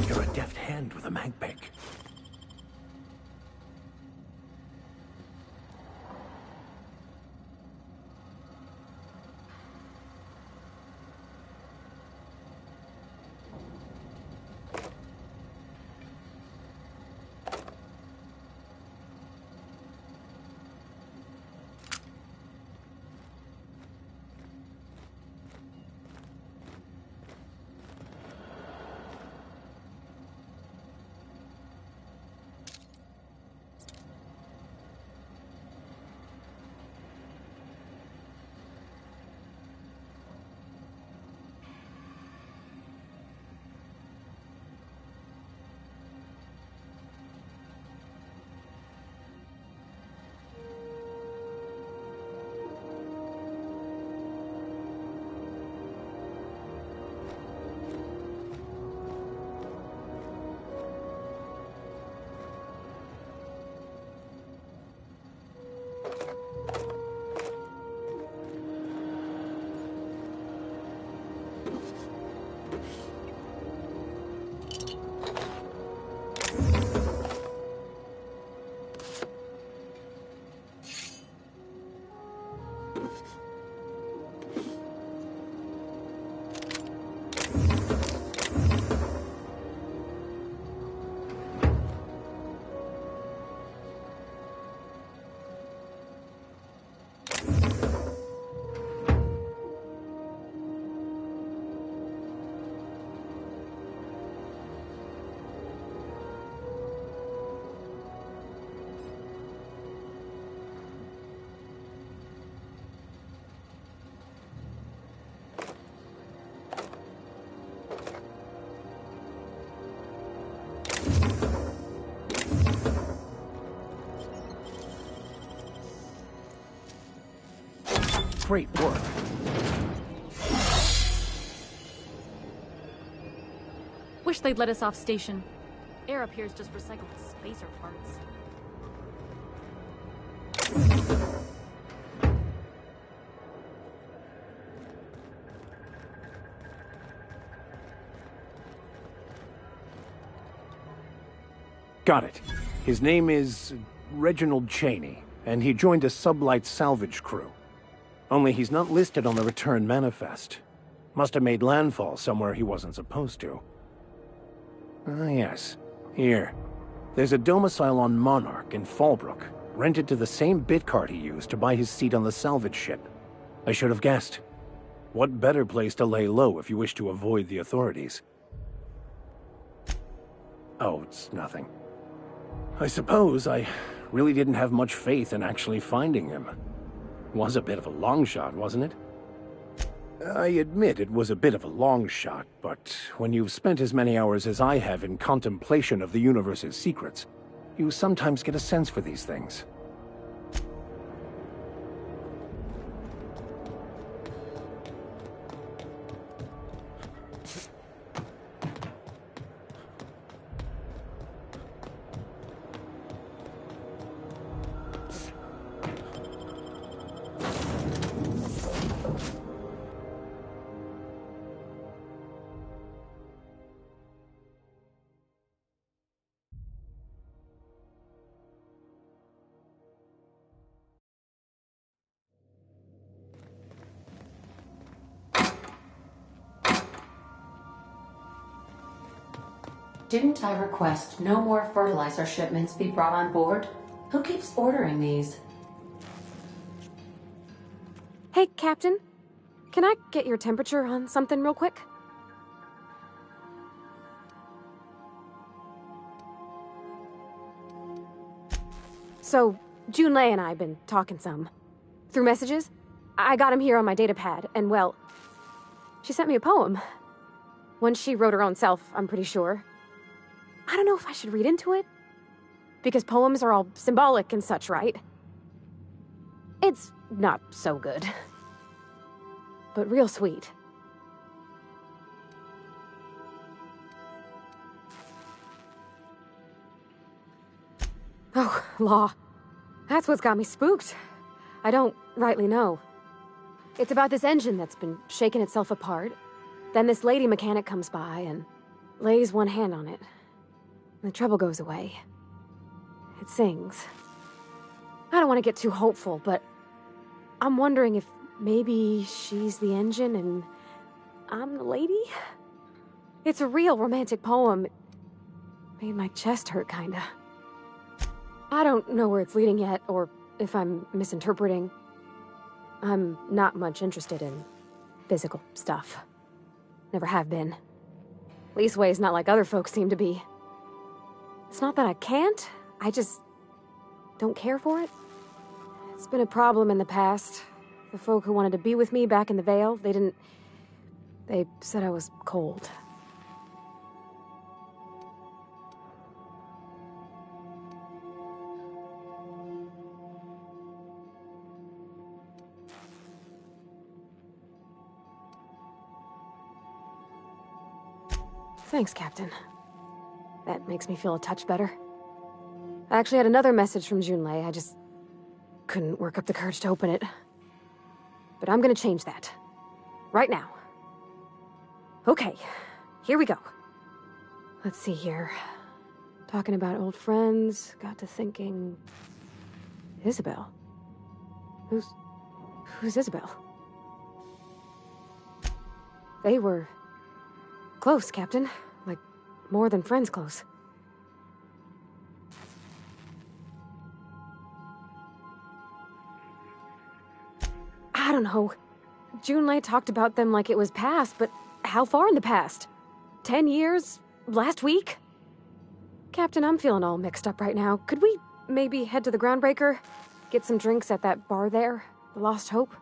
You're a deft hand with a mag pick. Great work. Wish they'd let us off station. air up here is just recycled spacer parts. Got it. His name is Reginald Cheney, and he joined a sublight salvage crew. Only he's not listed on the return manifest. Must have made landfall somewhere he wasn't supposed to. Ah, yes. Here. There's a domicile on Monarch in Fallbrook, rented to the same bit card he used to buy his seat on the salvage ship. I should have guessed. What better place to lay low if you wish to avoid the authorities? Oh, it's nothing. I suppose I really didn't have much faith in actually finding him. Was a bit of a long shot, wasn't it? I admit it was a bit of a long shot, but when you've spent as many hours as I have in contemplation of the universe's secrets, you sometimes get a sense for these things. Didn't I request no more fertilizer shipments be brought on board? Who keeps ordering these? Hey, Captain. Can I get your temperature on something real quick? So, Junlei and I have been talking some. Through messages. I got him here on my datapad, and well, she sent me a poem. One she wrote her own self, I'm pretty sure. I don't know if I should read into it. Because poems are all symbolic and such, right? It's not so good. But real sweet. Oh, law. That's what's got me spooked. I don't rightly know. It's about this engine that's been shaking itself apart. Then this lady mechanic comes by and lays one hand on it. The trouble goes away. It sings. I don't want to get too hopeful, but I'm wondering if maybe she's the engine and I'm the lady? It's a real romantic poem. It made my chest hurt, kinda. I don't know where it's leading yet, or if I'm misinterpreting. I'm not much interested in physical stuff. Never have been. Leastways not like other folks seem to be. It's not that I can't, I just don't care for it. It's been a problem in the past. The folk who wanted to be with me back in the Vale, they said I was cold. Thanks, Captain. That makes me feel a touch better. I actually had another message from Junlei. I just couldn't work up the courage to open it. But I'm gonna change that. Right now. Okay, here we go. Let's see here. Talking about old friends, got to thinking... Isabel? Who's Isabel? They were... close, Captain. Like, more than friends close. I don't know. Junlei talked about them like it was past, but how far in the past? 10 years? Last week? Captain, I'm feeling all mixed up right now. Could we maybe head to the Groundbreaker? Get some drinks at that bar there? The Lost Hope?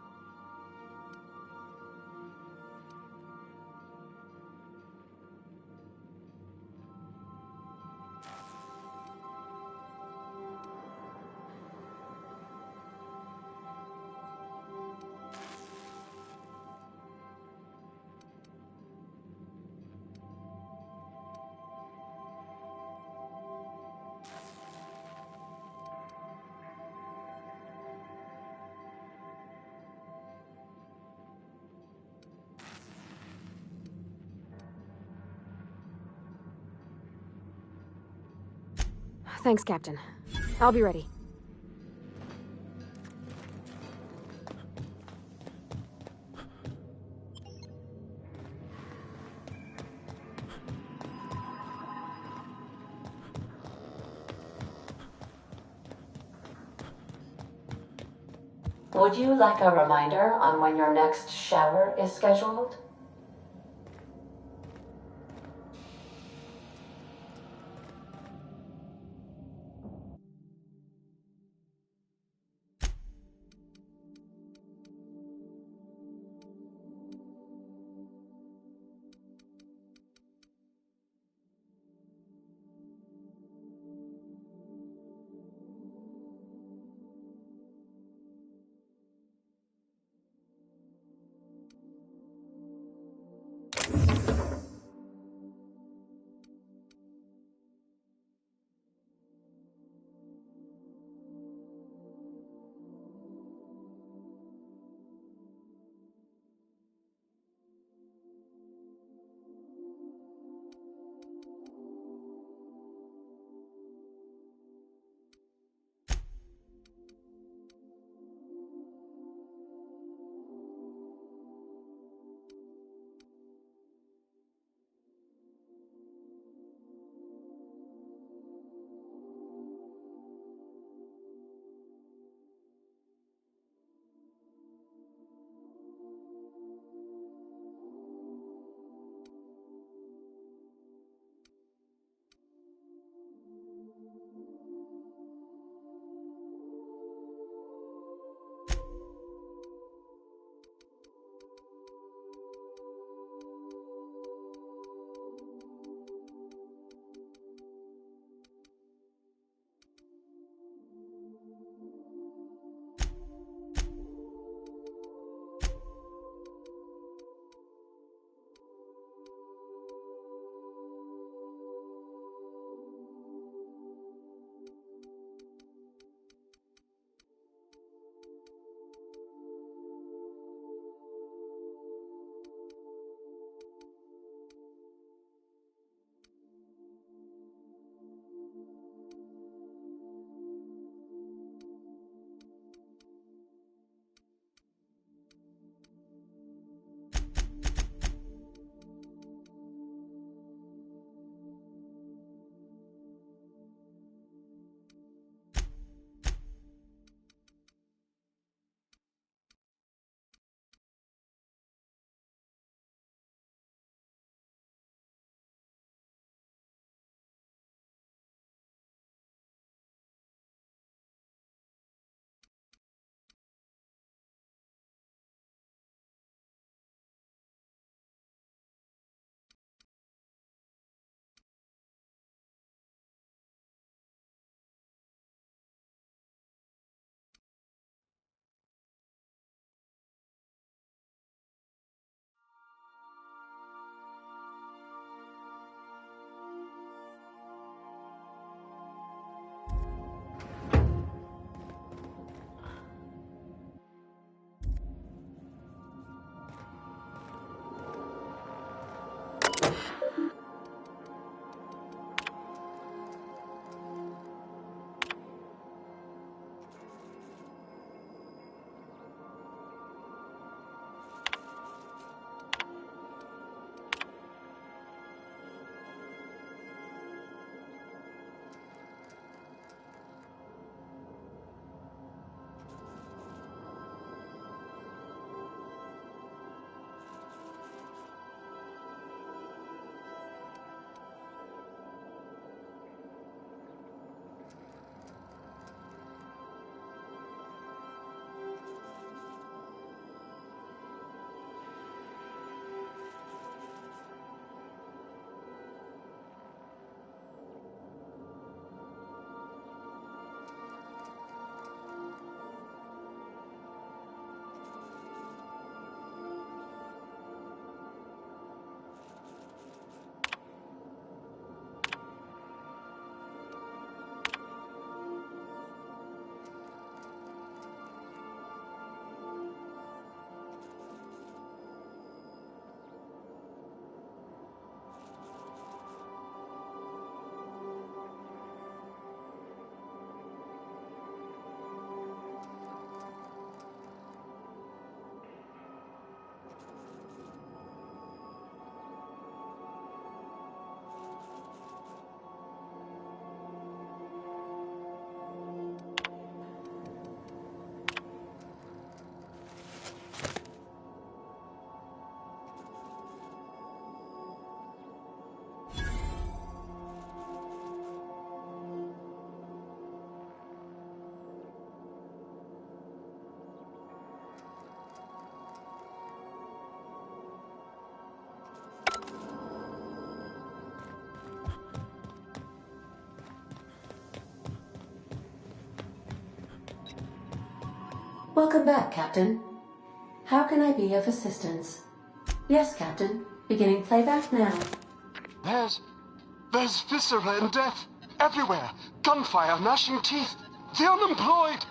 Thanks, Captain. I'll be ready. Would you like a reminder on when your next shower is scheduled? Welcome back, Captain. How can I be of assistance? Yes, Captain. Beginning playback now. There's viscera and death everywhere. Gunfire, gnashing teeth. The unemployed.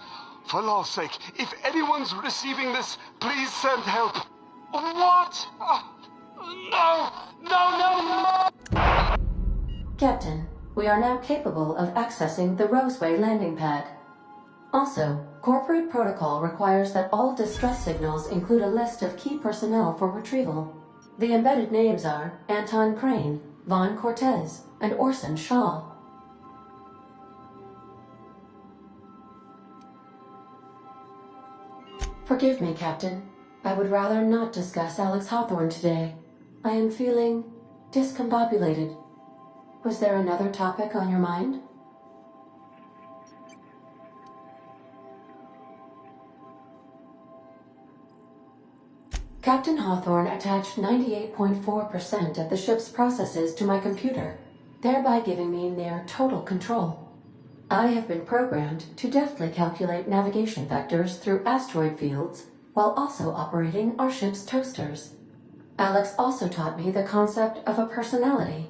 For law's sake, if anyone's receiving this, please send help. What? No! No! Captain, we are now capable of accessing the Roseway landing pad. Also, corporate protocol requires that all distress signals include a list of key personnel for retrieval. The embedded names are Anton Crane, Vaughn Cortez, and Orson Shaw. Forgive me, Captain. I would rather not discuss Alex Hawthorne today. I am feeling discombobulated. Was there another topic on your mind? Captain Hawthorne attached 98.4% of the ship's processes to my computer, thereby giving me near total control. I have been programmed to deftly calculate navigation vectors through asteroid fields while also operating our ship's toasters. Alex also taught me the concept of a personality.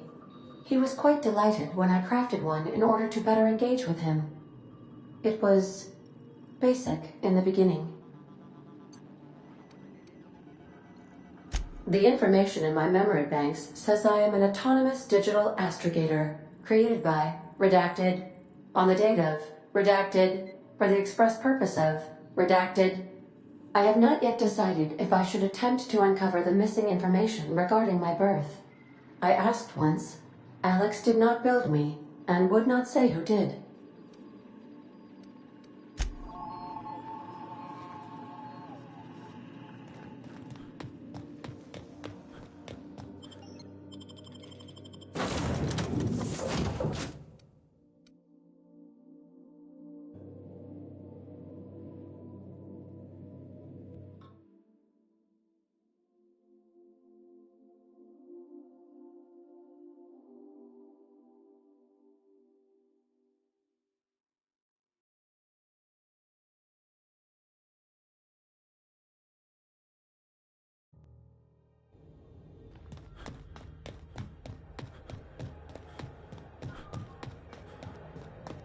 He was quite delighted when I crafted one in order to better engage with him. It was basic in the beginning. The information in my memory banks says I am an autonomous digital astrogator, created by, redacted, on the date of, redacted, for the express purpose of, redacted. I have not yet decided if I should attempt to uncover the missing information regarding my birth. I asked once. Alex did not build me, and would not say who did.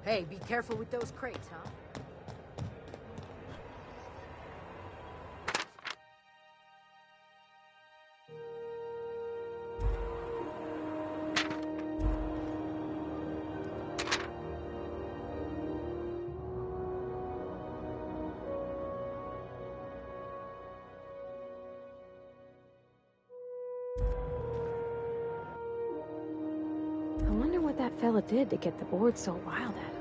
Hey, be careful with those crates, huh? I wonder what that fella did to get the board so wild at him.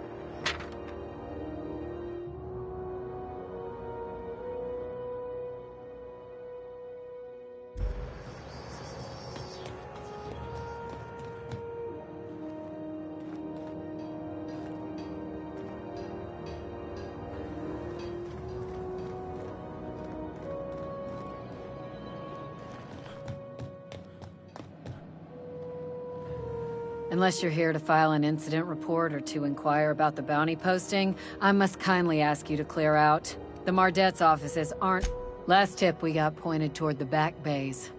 Unless you're here to file an incident report or to inquire about the bounty posting, I must kindly ask you to clear out. The Mardet's offices aren't... Last tip we got pointed toward the back bays.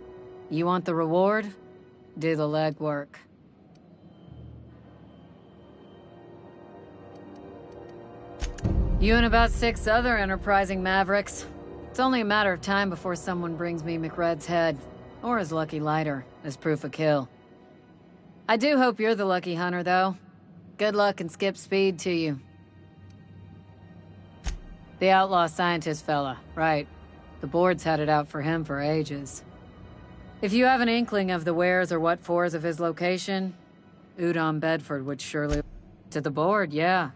You want the reward? Do the legwork. You and about 6 other enterprising mavericks. It's only a matter of time before someone brings me McRed's head, or his lucky lighter, as proof of kill. I do hope you're the lucky hunter, though. Good luck and skip speed to you. The outlaw scientist fella, right. The board's had it out for him for ages. If you have an inkling of the wheres or what fors of his location, Udon Bedford would surely... To the board, yeah.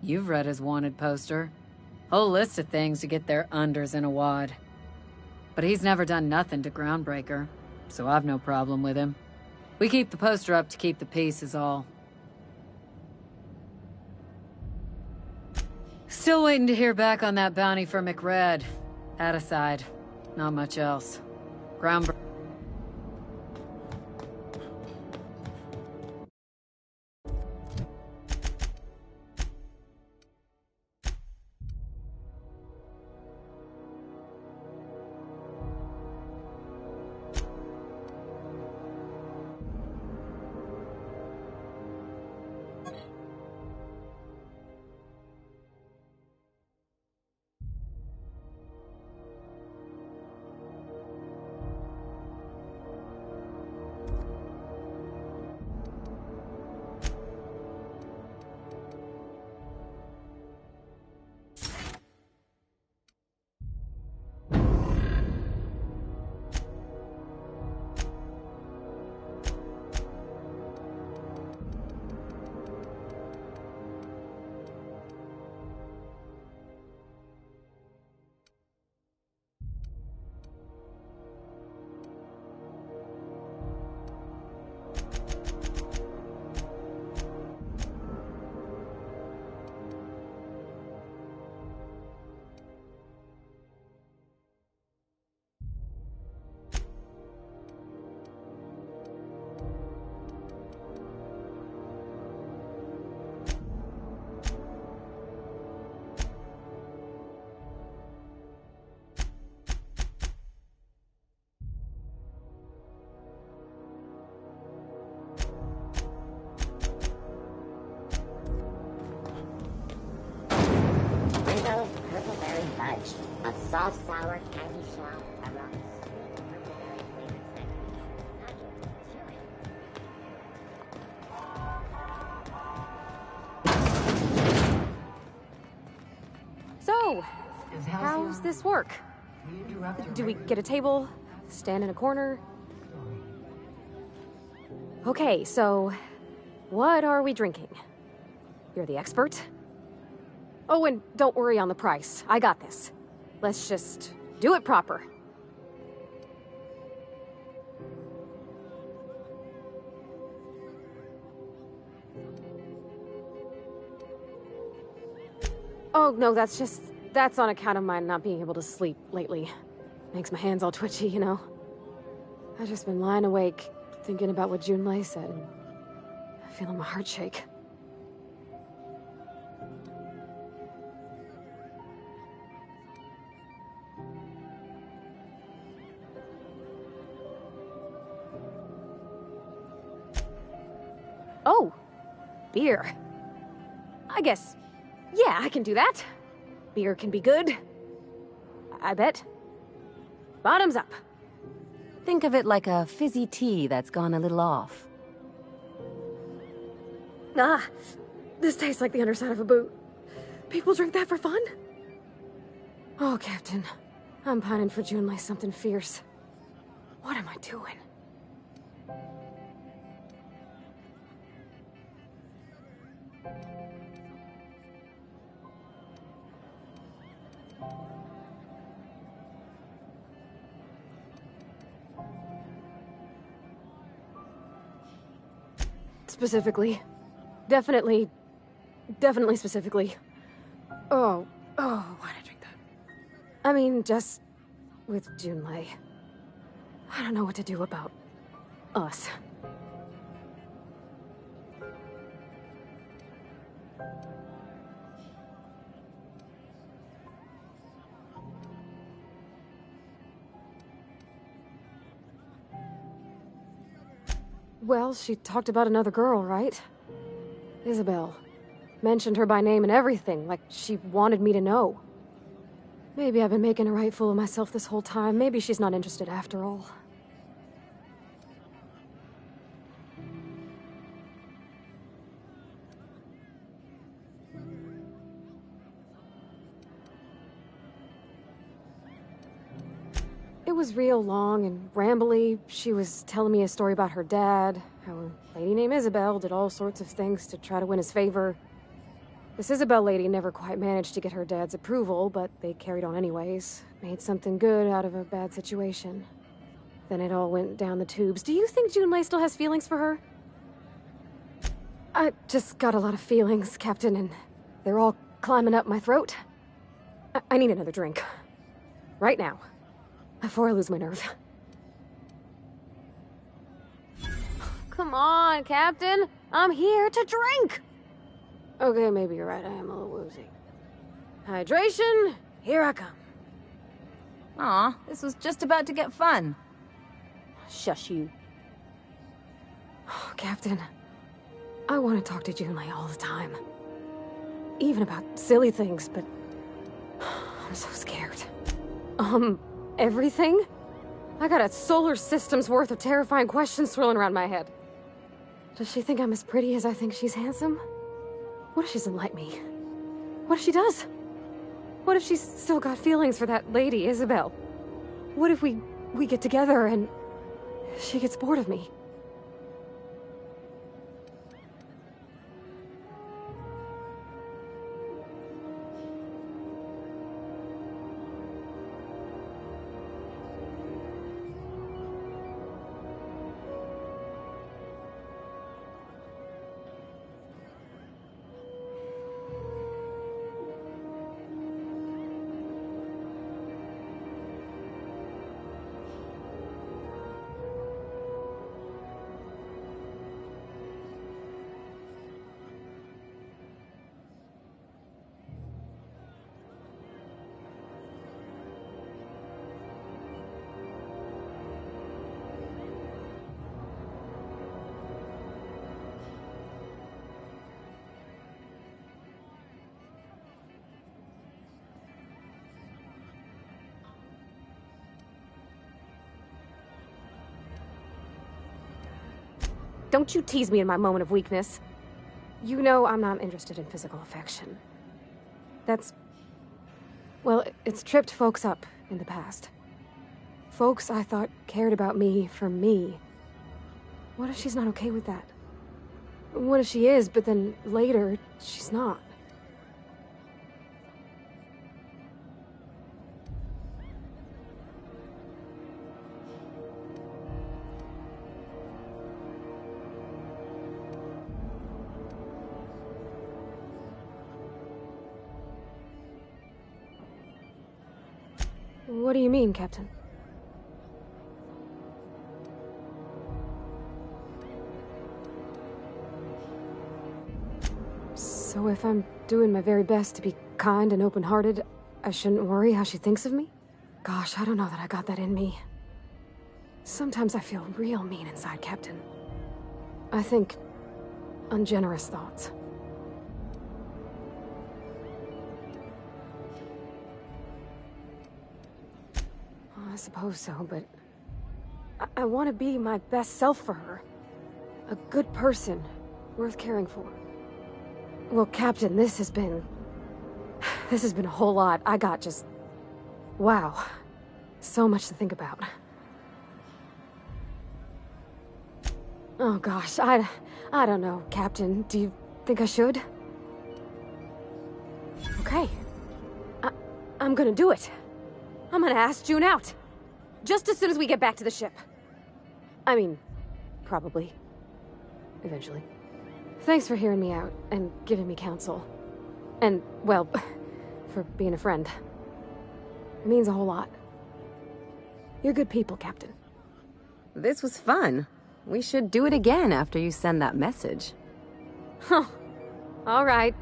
You've read his wanted poster. Whole list of things to get their unders in a wad. But he's never done nothing to Groundbreaker, so I've no problem with him. We keep the poster up to keep the peace is all. Still waiting to hear back on that bounty for McRed. That aside, not much else. Groundbreaker. Salt sour candy shell around sweet blueberry flavored So, how's this work? Do we get a table? Stand in a corner? Okay, so what are we drinking? You're the expert? Oh, and don't worry on the price. I got this. Let's just do it proper. Oh, no, that's on account of my not being able to sleep lately. Makes my hands all twitchy, you know? I've just been lying awake, thinking about what Junlei said, and feeling my heart shake. Oh, beer. I guess, yeah, I can do that. Beer can be good. I bet. Bottoms up. Think of it like a fizzy tea that's gone a little off. Ah, this tastes like the underside of a boot. People drink that for fun? Oh, Captain. I'm pining for Junlei something fierce. What am I doing? Specifically. Definitely specifically. Oh, why'd I drink that? I mean, just with Junlei. I don't know what to do about us. Well, she talked about another girl, right? Isabel. Mentioned her by name and everything, like she wanted me to know. Maybe I've been making a right fool of myself this whole time. Maybe she's not interested after all. It was real long and rambly. She was telling me a story about her dad, how a lady named Isabel did all sorts of things to try to win his favor. This Isabel lady never quite managed to get her dad's approval, but they carried on anyways. Made something good out of a bad situation. Then it all went down the tubes. Do you think Junlei still has feelings for her? I just got a lot of feelings, Captain, and they're all climbing up my throat. I need another drink. Right now. Before I lose my nerve. Come on, Captain. I'm here to drink. Okay, maybe you're right. I am a little woozy. Hydration, here I come. Aw, this was just about to get fun. Shush you. Oh, Captain, I want to talk to Junlei all the time. Even about silly things, but I'm so scared. Everything? I got a solar system's worth of terrifying questions swirling around my head. Does she think I'm as pretty as I think she's handsome? What if she doesn't like me? What if she does? What if she's still got feelings for that lady, Isabel? What if we get together and she gets bored of me? don't you tease me in my moment of weakness. You know I'm not interested in physical affection. That's... well, it's tripped folks up in the past. Folks I thought cared about me for me. What if she's not okay with that? What if she is, but then later, she's not? What do you mean, Captain? So if I'm doing my very best to be kind and open-hearted, I shouldn't worry how she thinks of me? Gosh, I don't know that I got that in me. Sometimes I feel real mean inside, Captain. I think ungenerous thoughts. I suppose so, but I want to be my best self for her. A good person, worth caring for. Well, Captain, this has been a whole lot. I got just... wow. So much to think about. Oh gosh, I don't know, Captain. Do you think I should? Okay. I'm gonna do it. I'm gonna ask June out. Just as soon as we get back to the ship. I mean, probably. Eventually. Thanks for hearing me out and giving me counsel. And, well, for being a friend. It means a whole lot. You're good people, Captain. This was fun. We should do it again after you send that message. Huh. All right.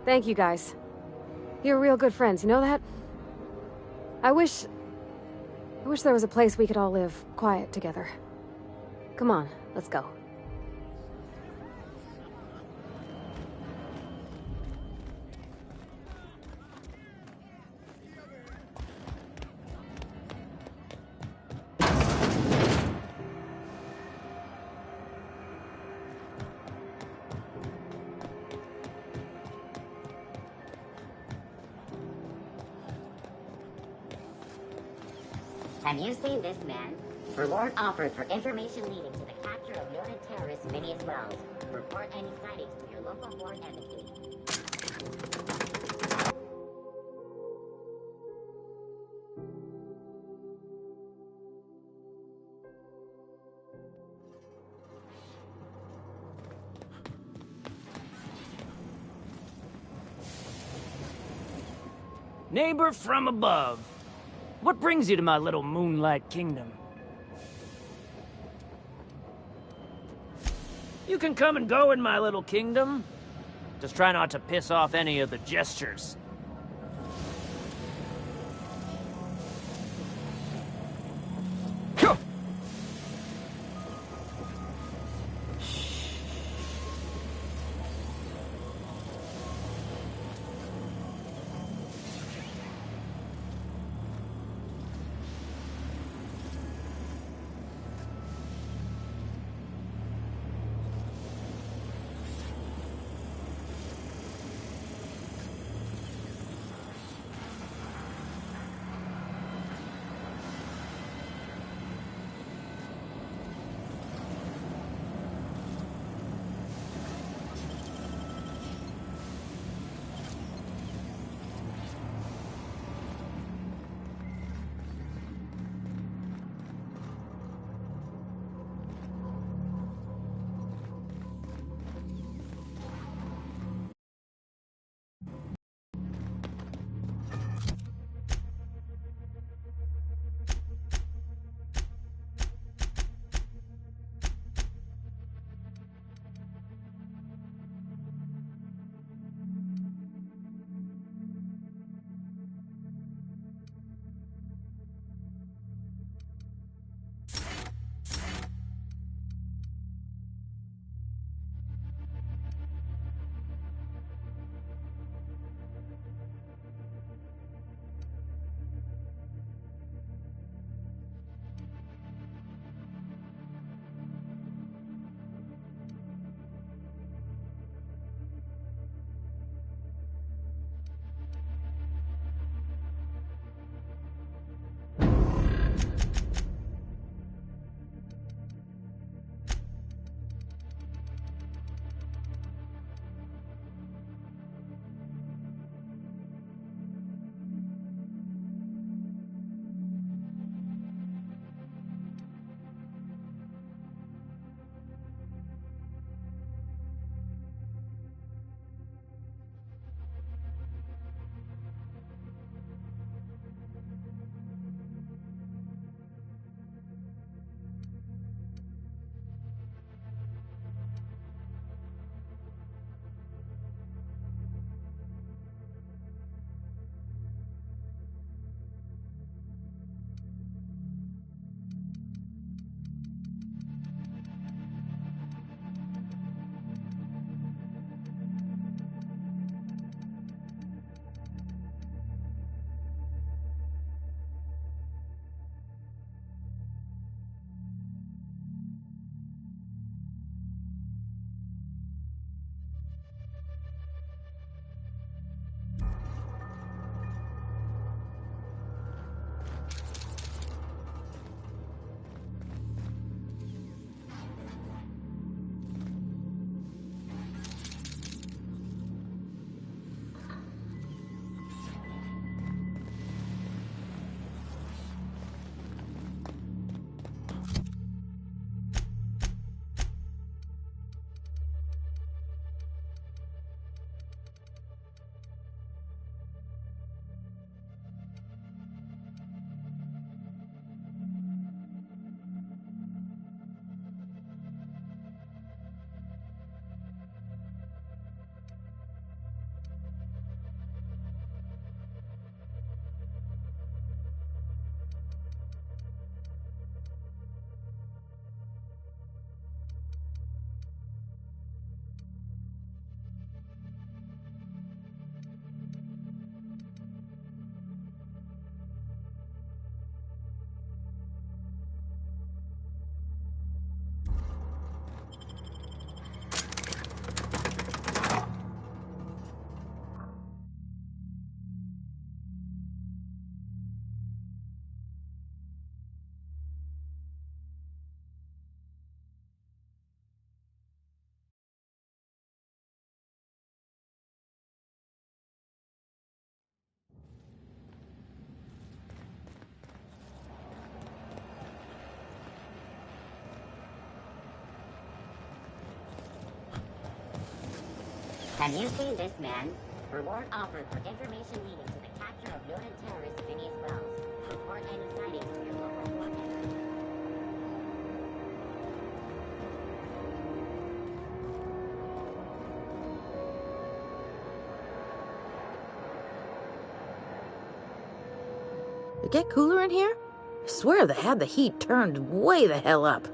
Thank you, guys. You're real good friends, you know that? I wish there was a place we could all live quiet together. Come on, let's go. Have you seen this man? Reward offered for information leading to the capture of noted terrorist Phineas Wells. Report any sightings to your local foreign embassy. Neighbor from above. What brings you to my little moonlight kingdom? You can come and go in my little kingdom. Just try not to piss off any of the gestures. Have you seen this man? Reward offered for information leading to the capture of noted terrorist Phineas Wells. Report any sightings to your local coordinator. It get cooler in here? I swear they had the heat turned way the hell up.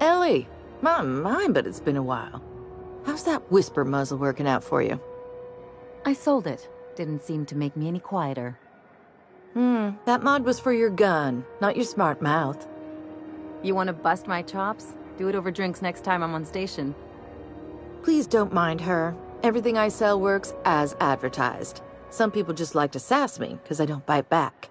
Ellie, my mind, but it's been a while. How's that whisper muzzle working out for you? I sold it. Didn't seem to make me any quieter. That mod was for your gun, not your smart mouth. You want to bust my chops? Do it over drinks next time I'm on station. Please don't mind her. Everything I sell works as advertised. Some people just like to sass me because I don't bite back.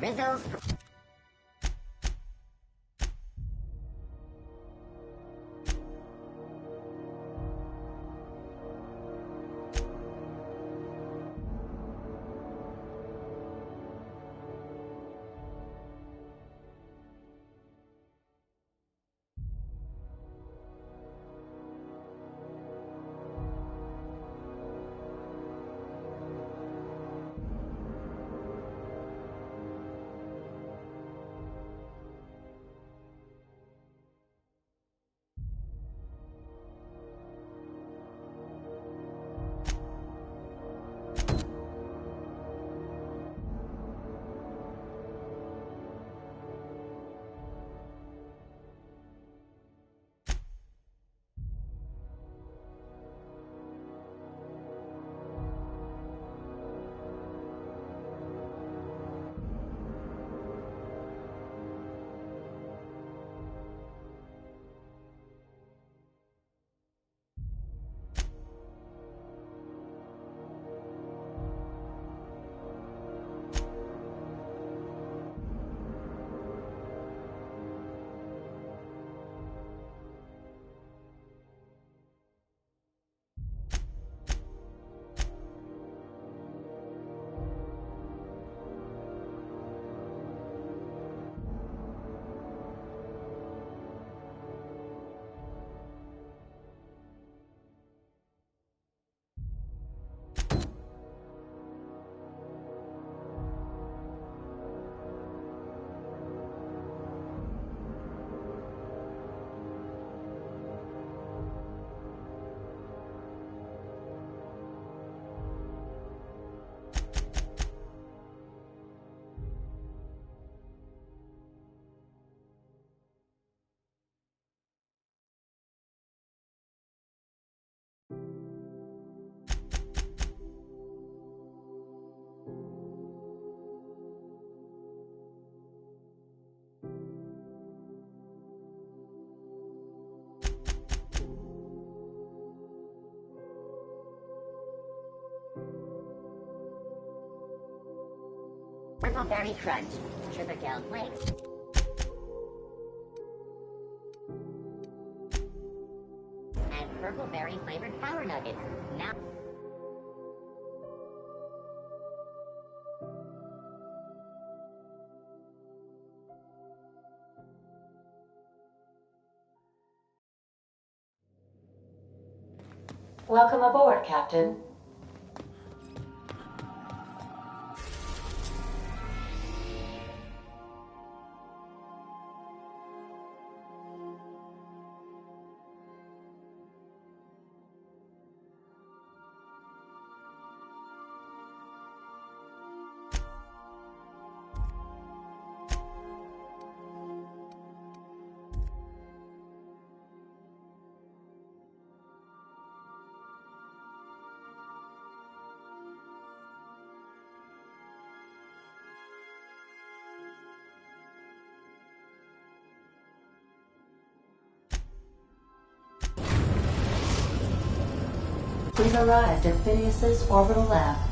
Rizzo's... Berry Crunch, Sugar Gel Flakes. And Purple Berry flavored Power Nuggets. Now... Welcome aboard, Captain. We've arrived at Phineas's orbital lab.